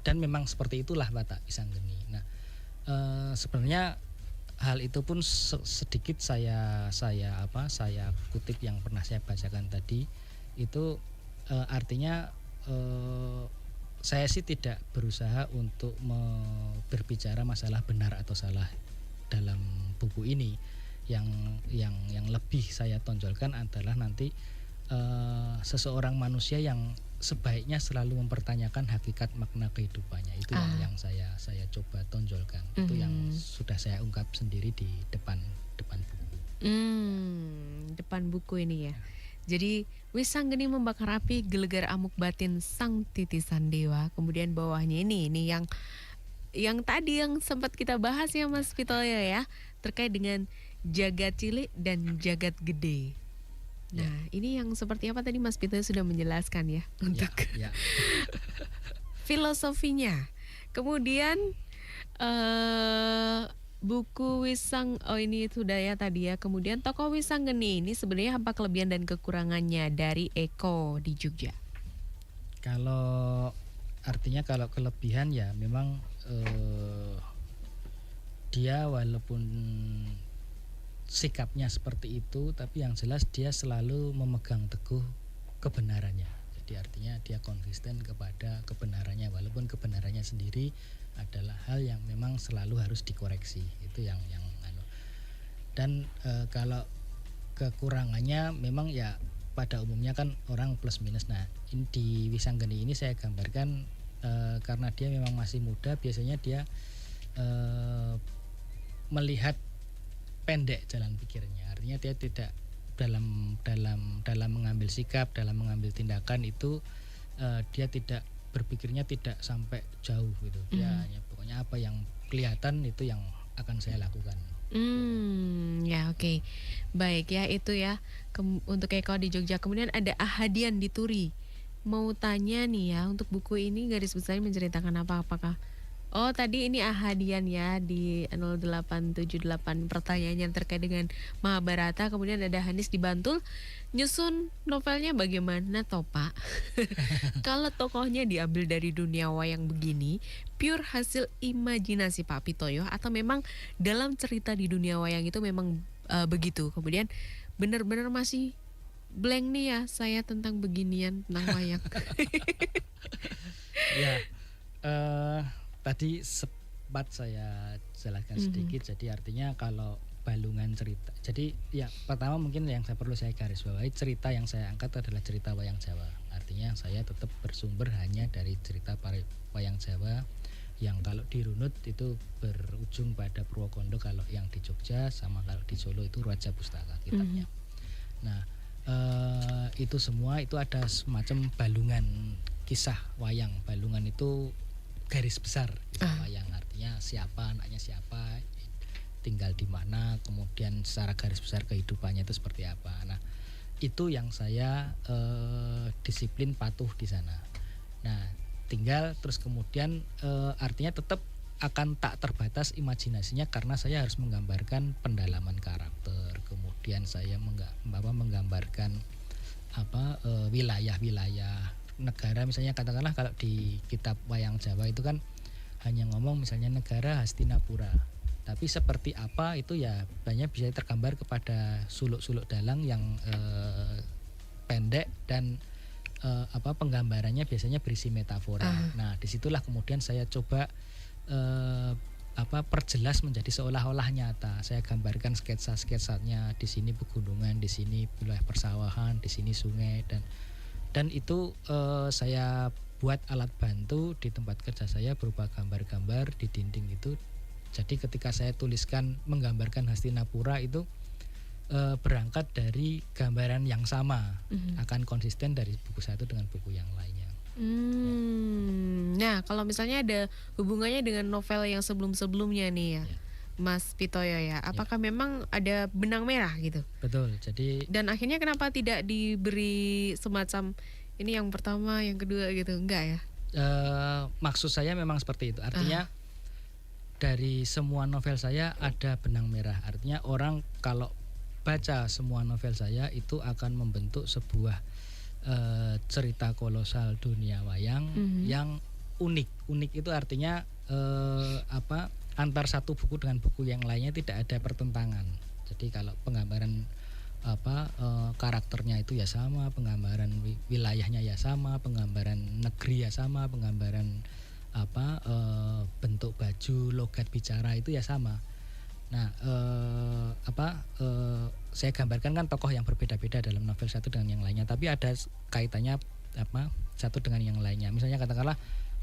dan memang seperti itulah watak Wisanggeni. Nah, sebenarnya hal itu pun sedikit saya kutip yang pernah saya bacakan tadi itu, artinya saya sih tidak berusaha untuk berbicara masalah benar atau salah dalam buku ini. Yang lebih saya tonjolkan adalah nanti seseorang manusia yang sebaiknya selalu mempertanyakan hakikat makna kehidupannya. Itu yang saya coba tonjolkan. Itu yang sudah saya ungkap sendiri di depan buku. Depan buku ini ya. Jadi Wisanggeni Membakar Api, gelegar amuk batin sang titisan dewa. Kemudian bawahnya ini yang tadi yang sempat kita bahas ya Mas Pitolya ya, terkait dengan jagat cilik dan jagat gede. Nah, ini yang seperti apa tadi Mas Pitolya sudah menjelaskan ya untuk filosofinya. Kemudian buku ini sudah ya tadi ya. Kemudian tokoh Wisanggeni ini sebenarnya apa kelebihan dan kekurangannya dari Eko di Jogja? Kalau kelebihan ya memang dia walaupun sikapnya seperti itu, tapi yang jelas dia selalu memegang teguh kebenarannya. Jadi artinya dia konsisten kepada kebenarannya, walaupun kebenarannya sendiri adalah hal yang memang selalu harus dikoreksi. Itu yang dan kalau kekurangannya memang ya pada umumnya kan orang plus minus. Nah, ini di Wisanggeni ini saya gambarkan karena dia memang masih muda, biasanya dia melihat pendek jalan pikirnya. Artinya dia tidak dalam mengambil sikap, dalam mengambil tindakan itu dia tidak berpikirnya tidak sampai jauh gitu. Dia hanya pokoknya apa yang kelihatan itu yang akan saya lakukan. Ya oke. Baik ya itu ya untuk Eko di Jogja. Kemudian ada Ahadian di Turi. Mau tanya nih ya, untuk buku ini garis besarnya menceritakan apa? Apakah tadi ini Ahadian ya di 0878 pertanyaan yang terkait dengan Mahabharata. Kemudian ada Hanis di Bantul. Nyusun novelnya bagaimana toh Pak? Kalau tokohnya diambil dari dunia wayang begini, pure hasil imajinasi Pak Pitoyo atau memang dalam cerita di dunia wayang itu memang begitu? Kemudian benar-benar masih blank nih ya saya tentang beginian, tentang wayang. Ya, tadi sempat saya jelaskan sedikit. Jadi artinya kalau balungan cerita, jadi ya pertama mungkin yang perlu saya garis bawahi, cerita yang saya angkat adalah cerita wayang Jawa. Artinya saya tetap bersumber hanya dari cerita wayang Jawa yang kalau dirunut itu berujung pada Purwokondo kalau yang di Jogja, sama kalau di Solo itu Raja Pustaka kitabnya. Nah itu semua itu ada semacam balungan kisah wayang. Balungan itu garis besar kisah wayang, artinya siapa anaknya siapa, tinggal di mana, kemudian secara garis besar kehidupannya itu seperti apa. Nah itu yang saya disiplin patuh di sana. Nah tinggal terus kemudian artinya tetap akan tak terbatas imajinasinya karena saya harus menggambarkan pendalaman karakter, kemudian saya menggambarkan wilayah-wilayah negara. Misalnya katakanlah kalau di kitab wayang Jawa itu kan hanya ngomong misalnya negara Hastinapura, tapi seperti apa itu ya banyak bisa tergambar kepada suluk-suluk dalang yang pendek dan penggambarannya biasanya berisi metafora. Nah disitulah kemudian saya coba perjelas menjadi seolah-olah nyata. Saya gambarkan sketsa-sketsanya, di sini pegunungan, di sini wilayah persawahan, di sini sungai, dan itu saya buat alat bantu di tempat kerja saya berupa gambar-gambar di dinding itu. Jadi ketika saya tuliskan menggambarkan Hastinapura itu berangkat dari gambaran yang sama, akan konsisten dari buku satu dengan buku yang lainnya. Nah kalau misalnya ada hubungannya dengan novel yang sebelum-sebelumnya nih ya, Mas Pitoyo ya, apakah memang ada benang merah gitu? Betul. Jadi dan akhirnya kenapa tidak diberi semacam ini yang pertama, yang kedua gitu, enggak ya? Maksud saya memang seperti itu. Artinya dari semua novel saya ada benang merah. Artinya orang kalau baca semua novel saya itu akan membentuk sebuah cerita kolosal dunia wayang yang unik. Unik itu artinya antar satu buku dengan buku yang lainnya tidak ada pertentangan. Jadi kalau penggambaran karakternya itu ya sama, penggambaran wilayahnya ya sama, penggambaran negeri ya sama, penggambaran bentuk baju, logat bicara itu ya sama. Nah saya gambarkan kan tokoh yang berbeda-beda dalam novel satu dengan yang lainnya, tapi ada kaitannya satu dengan yang lainnya. Misalnya katakanlah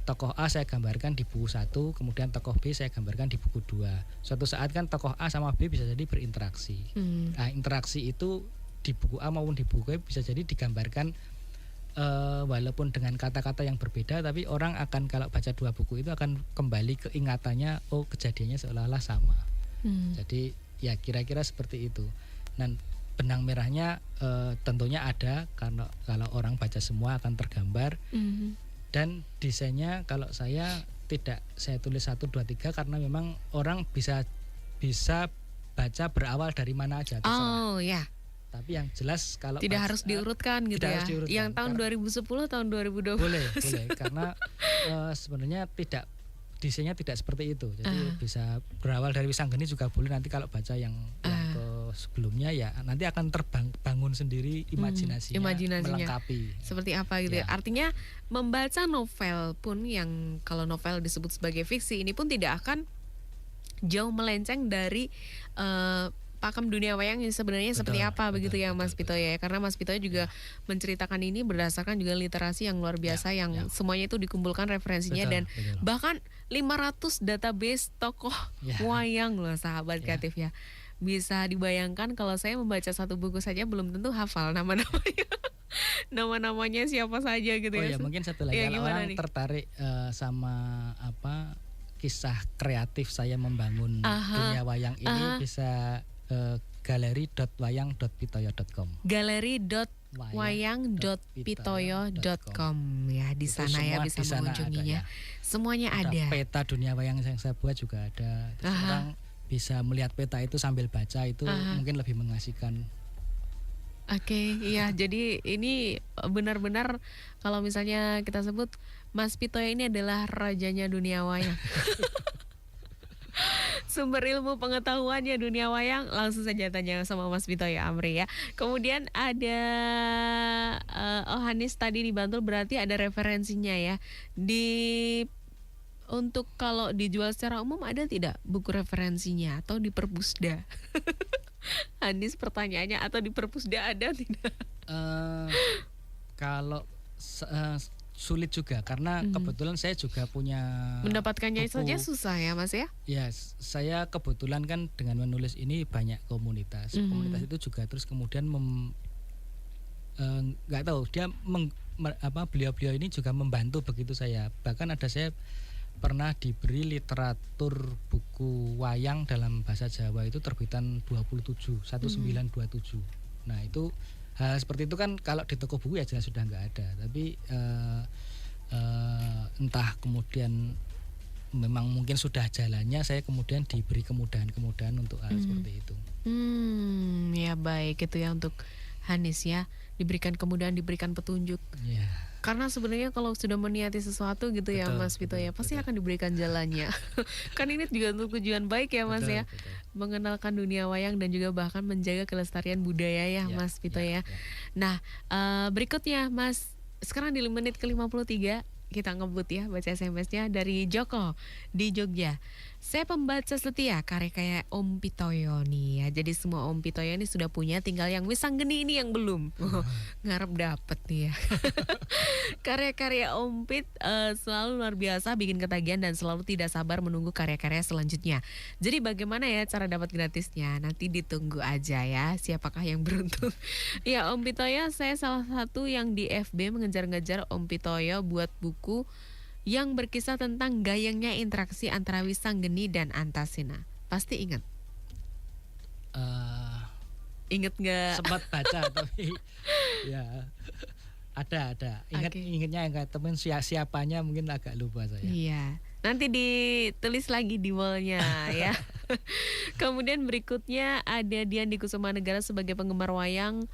tokoh A saya gambarkan di buku 1, kemudian tokoh B saya gambarkan di buku 2. Suatu saat kan tokoh A sama B bisa jadi berinteraksi. Nah, interaksi itu di buku A maupun di buku B bisa jadi digambarkan walaupun dengan kata-kata yang berbeda, tapi orang akan kalau baca dua buku itu akan kembali ke ingatannya, oh kejadiannya seolah-olah sama. Jadi ya kira-kira seperti itu. Dan benang merahnya tentunya ada karena kalau orang baca semua akan tergambar. Dan desainnya kalau saya tidak saya tulis 1, 2, 3 karena memang orang bisa baca berawal dari mana aja terserah. Oh ya. Tapi yang jelas kalau tidak harus diurutkan gitu ya. Harus diurutkan. Yang tahun 2010 tahun 2020. Boleh karena sebenarnya desainnya tidak seperti itu. Jadi bisa berawal dari Wisanggeni juga boleh, nanti kalau baca yang ke sebelumnya ya nanti akan terbangun sendiri imajinasinya melengkapi. Seperti apa gitu ya. Artinya membaca novel pun yang kalau novel disebut sebagai fiksi ini pun tidak akan jauh melenceng dari pakem dunia wayang yang sebenarnya seperti apa begitu ya Mas betul, Pitoyo ya. Karena Mas Pitoyo juga menceritakan ini berdasarkan juga literasi yang luar biasa yang semuanya itu dikumpulkan referensinya dan bahkan 500 database tokoh wayang loh sahabat kreatif ya. Bisa dibayangkan kalau saya membaca satu buku saja belum tentu hafal nama-namanya. Nama-namanya siapa saja gitu Oh ya. ya, mungkin satu lagi kalau orang tertarik sama apa kisah kreatif saya membangun dunia wayang ini bisa galeri.wayang.pitoyo.com. galeri.wayang.pitoyo.com ya, di sana ya bisa mengunjunginya. Semuanya ada. Peta dunia wayang yang saya buat juga ada. Terus orang bisa melihat peta itu sambil baca itu mungkin lebih mengasihkan. Oke, iya. Jadi ini benar-benar kalau misalnya kita sebut Mas Pitoyo ini adalah rajanya dunia wayang. Sumber ilmu pengetahuannya dunia wayang, langsung saja tanya sama Mas Pitoyo Amri ya. Kemudian ada Hanis tadi di Bantul, berarti ada referensinya ya. Untuk kalau dijual secara umum ada tidak buku referensinya atau di Perpusda? Hanis pertanyaannya, atau di Perpusda ada tidak? Kalau sulit juga karena kebetulan saya juga punya mendapatkannya buku. saja susah ya Mas ya? Ya, saya kebetulan kan dengan menulis ini banyak komunitas. Komunitas itu juga terus kemudian nggak tahu dia beliau-beliau ini juga membantu begitu saya. Bahkan ada saya pernah diberi literatur buku wayang dalam bahasa Jawa itu terbitan 1927. Nah, itu hal seperti itu kan kalau di toko buku ya jelas sudah nggak ada. Tapi entah kemudian memang mungkin sudah jalannya, saya kemudian diberi kemudahan-kemudahan untuk hal seperti itu. Ya baik, itu ya untuk Hanis ya, diberikan kemudahan, diberikan petunjuk. Ya. Karena sebenarnya kalau sudah meniati sesuatu gitu ya Mas Pito ya, pasti akan diberikan jalannya. Kan ini juga untuk tujuan baik ya Mas ya. Mengenalkan dunia wayang dan juga bahkan menjaga kelestarian budaya ya Mas Pito ya. Nah, berikutnya Mas, sekarang di menit ke-53 kita ngebut ya, baca SMS-nya dari Joko di Jogja. Saya pembaca setia karya Om Pitoyo nih ya. Jadi semua Om Pitoyo ini sudah punya, tinggal yang Wisanggeni ini yang belum. Ngarep dapet nih ya. Karya-karya Om Pit selalu luar biasa, bikin ketagihan dan selalu tidak sabar menunggu karya-karya selanjutnya. Jadi bagaimana ya cara dapat gratisnya? Nanti ditunggu aja ya, siapakah yang beruntung. Ya Om Pitoyo, saya salah satu yang di FB mengejar-ngejar Om Pitoyo buat buku yang berkisah tentang gayangnya interaksi antara Wisanggeni dan Antaséna. Pasti ingat? Ingat nggak? Sempat baca tapi ya ada. Ingatnya enggak, temen siapanya mungkin agak lupa saya. Iya. Nanti ditulis lagi di wallnya ya. Kemudian berikutnya ada Dian di Kusumanegara sebagai penggemar wayang.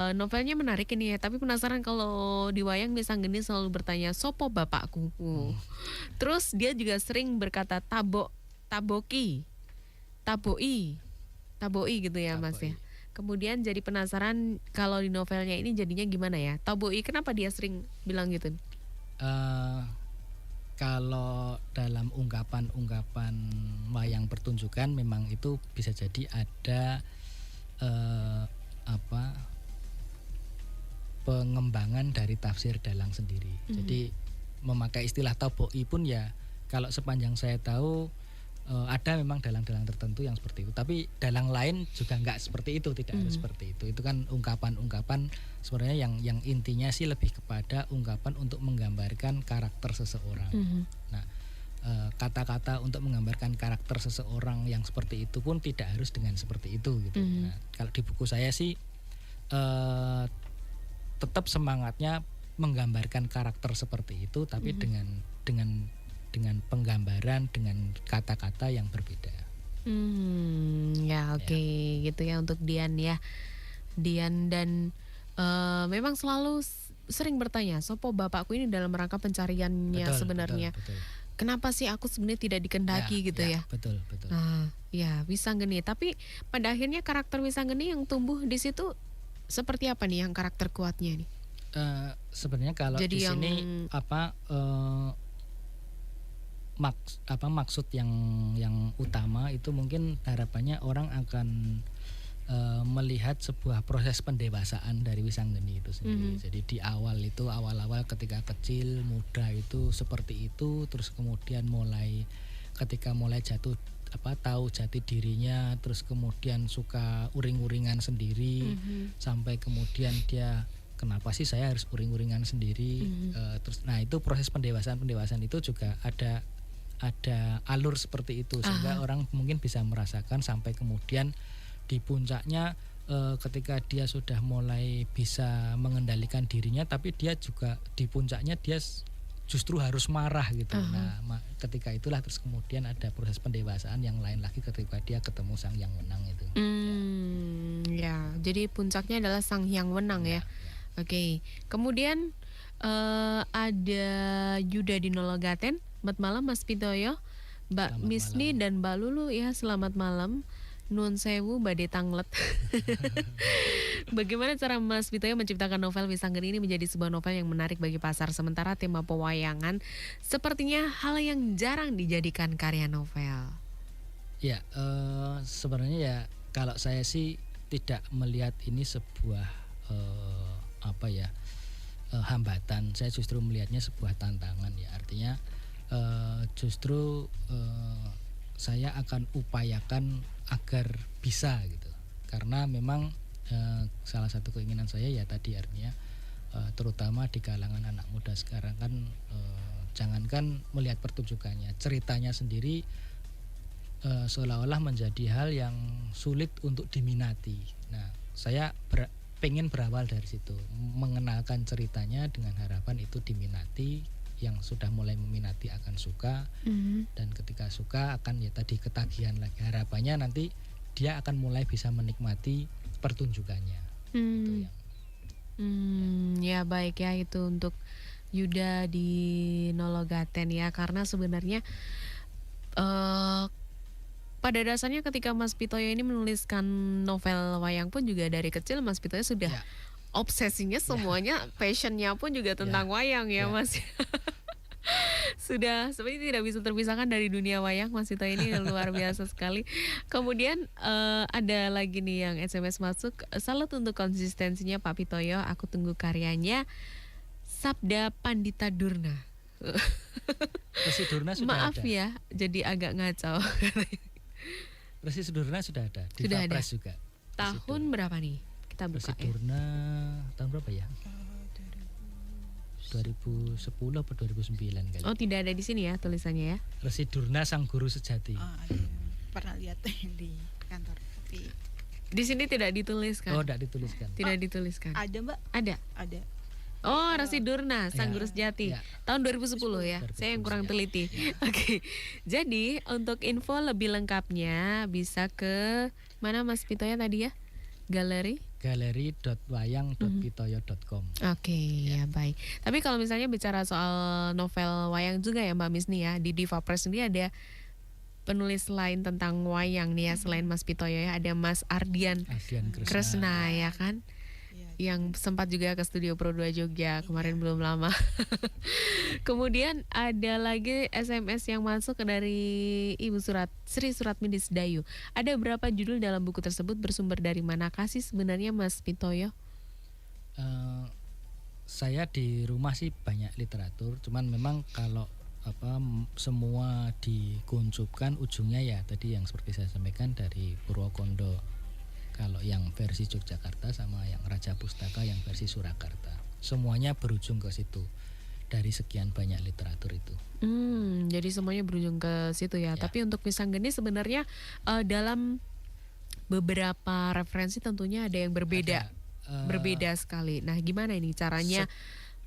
Novelnya menarik ini ya, tapi penasaran kalau di wayang Wisanggeni selalu bertanya sopo bapakku. Terus dia juga sering berkata taboi gitu ya Mas ya. Kemudian jadi penasaran kalau di novelnya ini jadinya gimana ya? Taboi, kenapa dia sering bilang gitu? Kalau dalam ungkapan wayang pertunjukan memang itu bisa jadi ada pengembangan dari tafsir dalang sendiri. Jadi memakai istilah taboi pun ya kalau sepanjang saya tahu ada memang dalang-dalang tertentu yang seperti itu. Tapi dalang lain juga nggak seperti itu, tidak harus seperti itu. Itu kan ungkapan-ungkapan sebenarnya yang intinya sih lebih kepada ungkapan untuk menggambarkan karakter seseorang. Nah, kata-kata untuk menggambarkan karakter seseorang yang seperti itu pun tidak harus dengan seperti itu gitu. Nah, kalau di buku saya sih tetap semangatnya menggambarkan karakter seperti itu, tapi dengan penggambaran dengan kata-kata yang berbeda. Ya oke. Gitu ya untuk Dian ya. Dian dan memang selalu sering bertanya sopo bapakku ini dalam rangka pencariannya sebenarnya. Betul. Kenapa sih aku sebenarnya tidak dikendaki gitu ya? Betul. Nah, ya Wisanggeni. Tapi pada akhirnya karakter Wisanggeni yang tumbuh di situ seperti apa nih yang karakter kuatnya nih? Sebenarnya kalau jadi di sini maksud yang utama itu mungkin harapannya orang akan melihat sebuah proses pendewasaan dari Wisanggeni itu sendiri. Jadi di awal ketika kecil muda itu seperti itu, terus kemudian ketika mulai tahu jati dirinya, terus kemudian suka uring-uringan sendiri, sampai kemudian dia kenapa sih saya harus uring-uringan sendiri, terus nah itu proses pendewasaan itu juga ada alur seperti itu, sehingga orang mungkin bisa merasakan sampai kemudian di puncaknya ketika dia sudah mulai bisa mengendalikan dirinya, tapi dia juga di puncaknya dia justru harus marah gitu. Nah, ketika itulah terus kemudian ada proses pendewasaan yang lain lagi ketika dia ketemu Sang Hyang Wenang itu. Ya, jadi puncaknya adalah Sang Hyang Wenang ya. Oke. Kemudian ada Yuda di Nologaten. Selamat malam Mas Pitoyo, Mbak Misni dan Mbak Lulu ya, selamat malam. Nun sewu badhe tanglet. Bagaimana cara Mas Pitoyo menciptakan novel Wisanggeni ini menjadi sebuah novel yang menarik bagi pasar, sementara tema pewayangan sepertinya hal yang jarang dijadikan karya novel? Ya, sebenarnya ya kalau saya sih tidak melihat ini sebuah hambatan. Saya justru melihatnya sebuah tantangan ya. Artinya justru saya akan upayakan agar bisa gitu, karena memang salah satu keinginan saya ya tadi, artinya terutama di kalangan anak muda sekarang kan jangankan melihat pertunjukannya, ceritanya sendiri seolah-olah menjadi hal yang sulit untuk diminati. Nah, saya pengen berawal dari situ, mengenalkan ceritanya dengan harapan itu diminati, yang sudah mulai meminati akan suka, dan ketika suka akan ya tadi ketagihan lagi, harapannya nanti dia akan mulai bisa menikmati pertunjukannya. Itu yang ya baik ya, itu untuk Yuda di Nologaten ya, karena sebenarnya pada dasarnya ketika Mas Pitoyo ini menuliskan novel wayang pun juga dari kecil Mas Pitoyo sudah obsesinya semuanya, passionnya pun juga tentang wayang ya Mas. Sudah seperti tidak bisa terpisahkan dari dunia wayang. Mas Pitoyo ini luar biasa sekali. Kemudian ada lagi nih yang SMS masuk, salut untuk konsistensinya Pak Pitoyo, aku tunggu karyanya. Sabda Pandita Durna. Resi Durna sudah Maaf ada. ya, jadi agak ngacau. Resi Durna sudah ada di Sudah ada. Press juga. Tahun berapa nih? Kita buka Resi ya. Durna tahun berapa ya? 2010 atau 2009 kali. Oh, tidak ada di sini ya tulisannya ya. Resi Durna Sang Guru Sejati. Ada. Pernah lihat di kantor, tapi Di sini tidak dituliskan. Oh, tidak dituliskan. Tidak dituliskan. ada Mbak, Ada. ada. Oh, Resi Durna, Sang Ya, Guru Sejati. ya. Tahun 2010 ya. 2010, Saya yang kurang ya. teliti. Oke. Jadi, untuk info lebih lengkapnya bisa ke mana Mas Pitoyo tadi ya? Galeri. galeri.wayang.pitoyo.com. Oke, ya baik. Tapi kalau misalnya bicara soal novel wayang juga ya Mbak Misni ya, di Diva Press ini ada penulis lain tentang wayang nih ya, selain Mas Pitoyo ya, ada Mas Ardian Adian Kresna. Kresna ya kan, Ya, yang sempat juga ke studio Pro 2 Jogja kemarin belum lama. Kemudian ada lagi SMS yang masuk dari Ibu Sri Suratmidis Dayu. Ada berapa judul dalam buku tersebut, bersumber dari manakah sih sebenarnya Mas Pitoyo? Saya di rumah sih banyak literatur, cuman memang kalau semua dikuncupkan ujungnya ya tadi yang seperti saya sampaikan dari Purwokondo, kalau yang versi Yogyakarta sama yang Raja Pustaka yang versi Surakarta, semuanya berujung ke situ dari sekian banyak literatur itu. Jadi semuanya berujung ke situ ya. Tapi untuk Wisanggeni sebenarnya dalam beberapa referensi tentunya ada yang berbeda, berbeda sekali. Nah, gimana ini caranya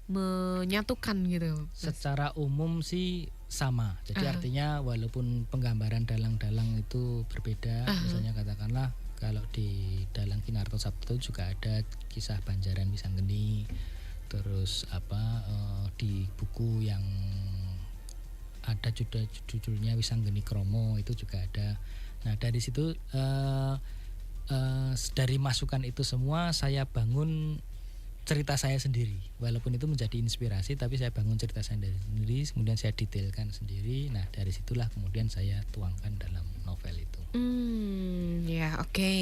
menyatukan gitu? Secara umum sih sama. Jadi artinya walaupun penggambaran dalang-dalang itu berbeda, misalnya katakanlah kalau di Dalang Kinarto Sabto juga ada kisah Banjaran Wisanggeni. Terus di buku yang ada judulnya Wisanggeni Kromo itu juga ada. Nah, dari situ dari masukan itu semua saya bangun cerita saya sendiri. Walaupun itu menjadi inspirasi, tapi saya bangun cerita saya sendiri, kemudian saya detailkan sendiri. Nah, dari situlah kemudian saya tuangkan dalam novel itu. Ya oke.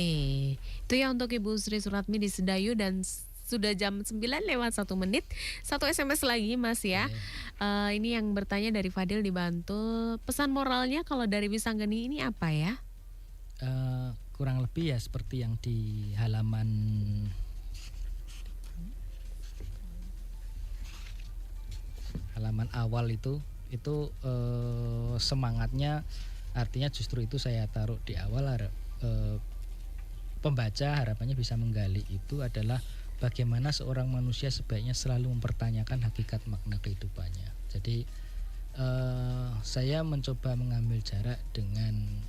Itu ya untuk Ibu Sri Suratmi di Sedayu dan sudah jam 9:01. Satu SMS lagi Mas ya. Ini yang bertanya dari Fadil di Bantul. Pesan moralnya kalau dari Wisanggeni ini apa ya? Kurang lebih ya seperti yang di halaman awal itu semangatnya, artinya justru itu saya taruh di awal. Pembaca harapannya bisa menggali itu adalah bagaimana seorang manusia sebaiknya selalu mempertanyakan hakikat makna kehidupannya. Jadi saya mencoba mengambil jarak dengan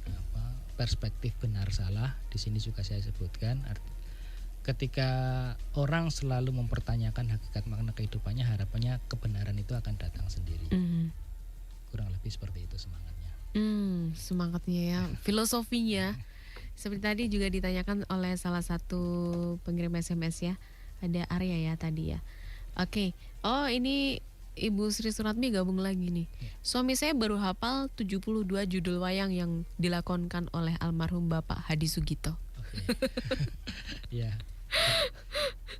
perspektif benar salah. Di sini juga saya sebutkan ketika orang selalu mempertanyakan hakikat makna kehidupannya, harapannya kebenaran itu akan datang sendiri. Kurang lebih seperti itu semangatnya. Semangatnya ya, filosofinya. Seperti tadi juga ditanyakan oleh salah satu pengirim SMS ya. Ada Arya ya tadi ya. Oke. Oh ini Ibu Sri Suratmi gabung lagi nih. Suami saya baru hafal 72 judul wayang yang dilakonkan oleh almarhum Bapak Hadi Sugito. Ya.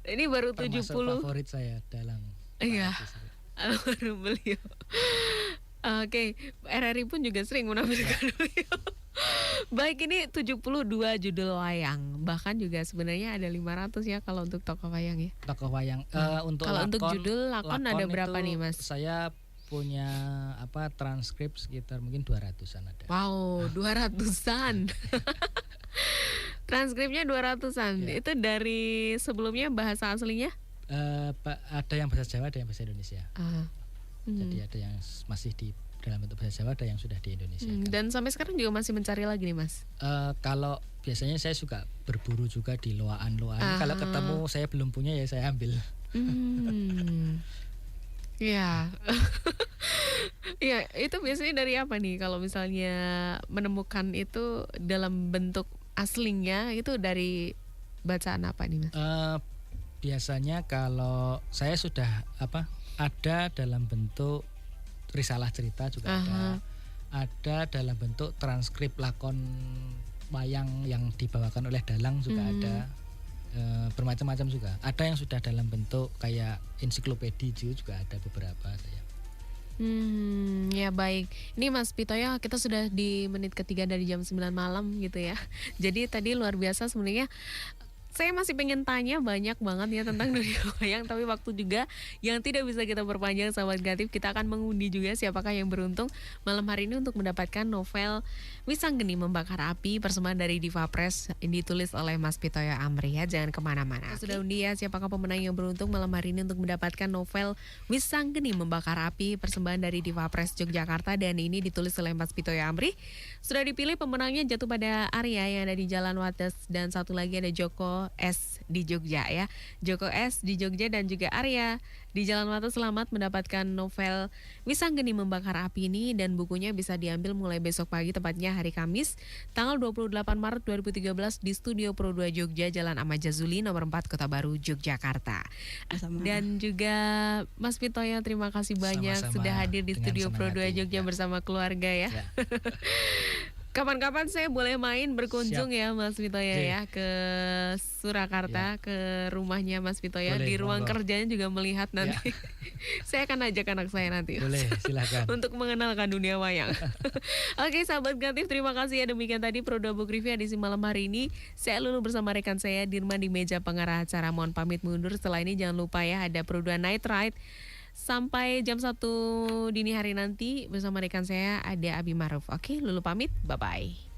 Ini baru termasuk 70. favorit saya dalam. Iya. Almarhum beliau. Oke, RRI pun juga sering menampilkan beliau. Baik, ini 72 judul wayang. Bahkan juga sebenarnya ada 500 ya kalau untuk tokoh wayang ya. Tokoh wayang. Untuk kalau lakon, untuk judul lakon ada berapa nih Mas? Saya punya transkrip sekitar mungkin 200-an ada. Wow, 200-an. Transkripnya 200-an. Ya. Itu dari sebelumnya bahasa aslinya? Ada yang bahasa Jawa, ada yang bahasa Indonesia. Jadi ada yang masih di dalam bentuk bahasa Jawa, ada yang sudah di Indonesia. Dan sampai sekarang juga masih mencari lagi nih Mas? Kalau biasanya saya suka berburu juga di loaan-loaan. Kalau ketemu saya belum punya ya saya ambil. Ya. Ya, itu biasanya dari apa nih kalau misalnya menemukan itu dalam bentuk aslinya itu dari bacaan apa nih Mas? Biasanya kalau saya sudah ada dalam bentuk risalah cerita juga ada dalam bentuk transkrip lakon wayang yang dibawakan oleh dalang juga ada. Bermacam-macam juga. Ada yang sudah dalam bentuk kayak ensiklopedi juga ada beberapa saya. Ya baik. Ini Mas Pitoya, kita sudah di menit ketiga dari jam 9 malam gitu ya. Jadi tadi luar biasa sebenarnya. Saya masih pengen tanya banyak banget ya tentang dunia wayang, tapi waktu juga yang tidak bisa kita perpanjang sahabat kreatif. Kita akan mengundi juga siapakah yang beruntung malam hari ini untuk mendapatkan novel Wisanggeni Membakar Api persembahan dari Diva Press yang ditulis oleh Mas Pitoya Amri ya. Jangan kemana-mana. Sudah undi ya siapakah pemenang yang beruntung malam hari ini untuk mendapatkan novel Wisanggeni Membakar Api persembahan dari Diva Press Yogyakarta, dan ini ditulis oleh Mas Pitoya Amri. Sudah dipilih, pemenangnya jatuh pada Arya yang ada di Jalan Wates, dan satu lagi ada Joko S di Jogja ya. Joko S di Jogja dan juga Arya di Jalan Wates. Selamat mendapatkan novel Wisanggeni Membakar Api ini, dan bukunya bisa diambil mulai besok pagi, tepatnya hari Kamis tanggal 28 Maret 2013 di Studio Pro 2 Jogja, Jalan Ahmad Jazuli nomor 4 Kota Baru Yogyakarta. Dan juga Mas Pitoya, terima kasih banyak Sama-sama, sudah hadir di dengan Studio Pro senang 2 hati, Jogja ya. bersama keluarga ya. Kapan-kapan saya boleh main berkunjung ya Mas Pitoya ya ke Surakarta, ke rumahnya Mas Pitoya. Boleh, di ruang monggo. kerjanya juga melihat nanti. Saya akan ajak anak saya nanti Mas. Boleh, silakan. Untuk mengenalkan dunia wayang. Oke sahabat kreatif, terima kasih ya. Demikian tadi Pro 2 Book Review edisi malam hari ini. Saya Lulu bersama rekan saya Dirma di meja pengarah acara. Mohon pamit mundur. Setelah ini jangan lupa ya ada Pro 2 Night Ride sampai jam 1 dini hari nanti bersama rekan saya ada Abi Maruf. Oke, Lulu pamit. Bye-bye.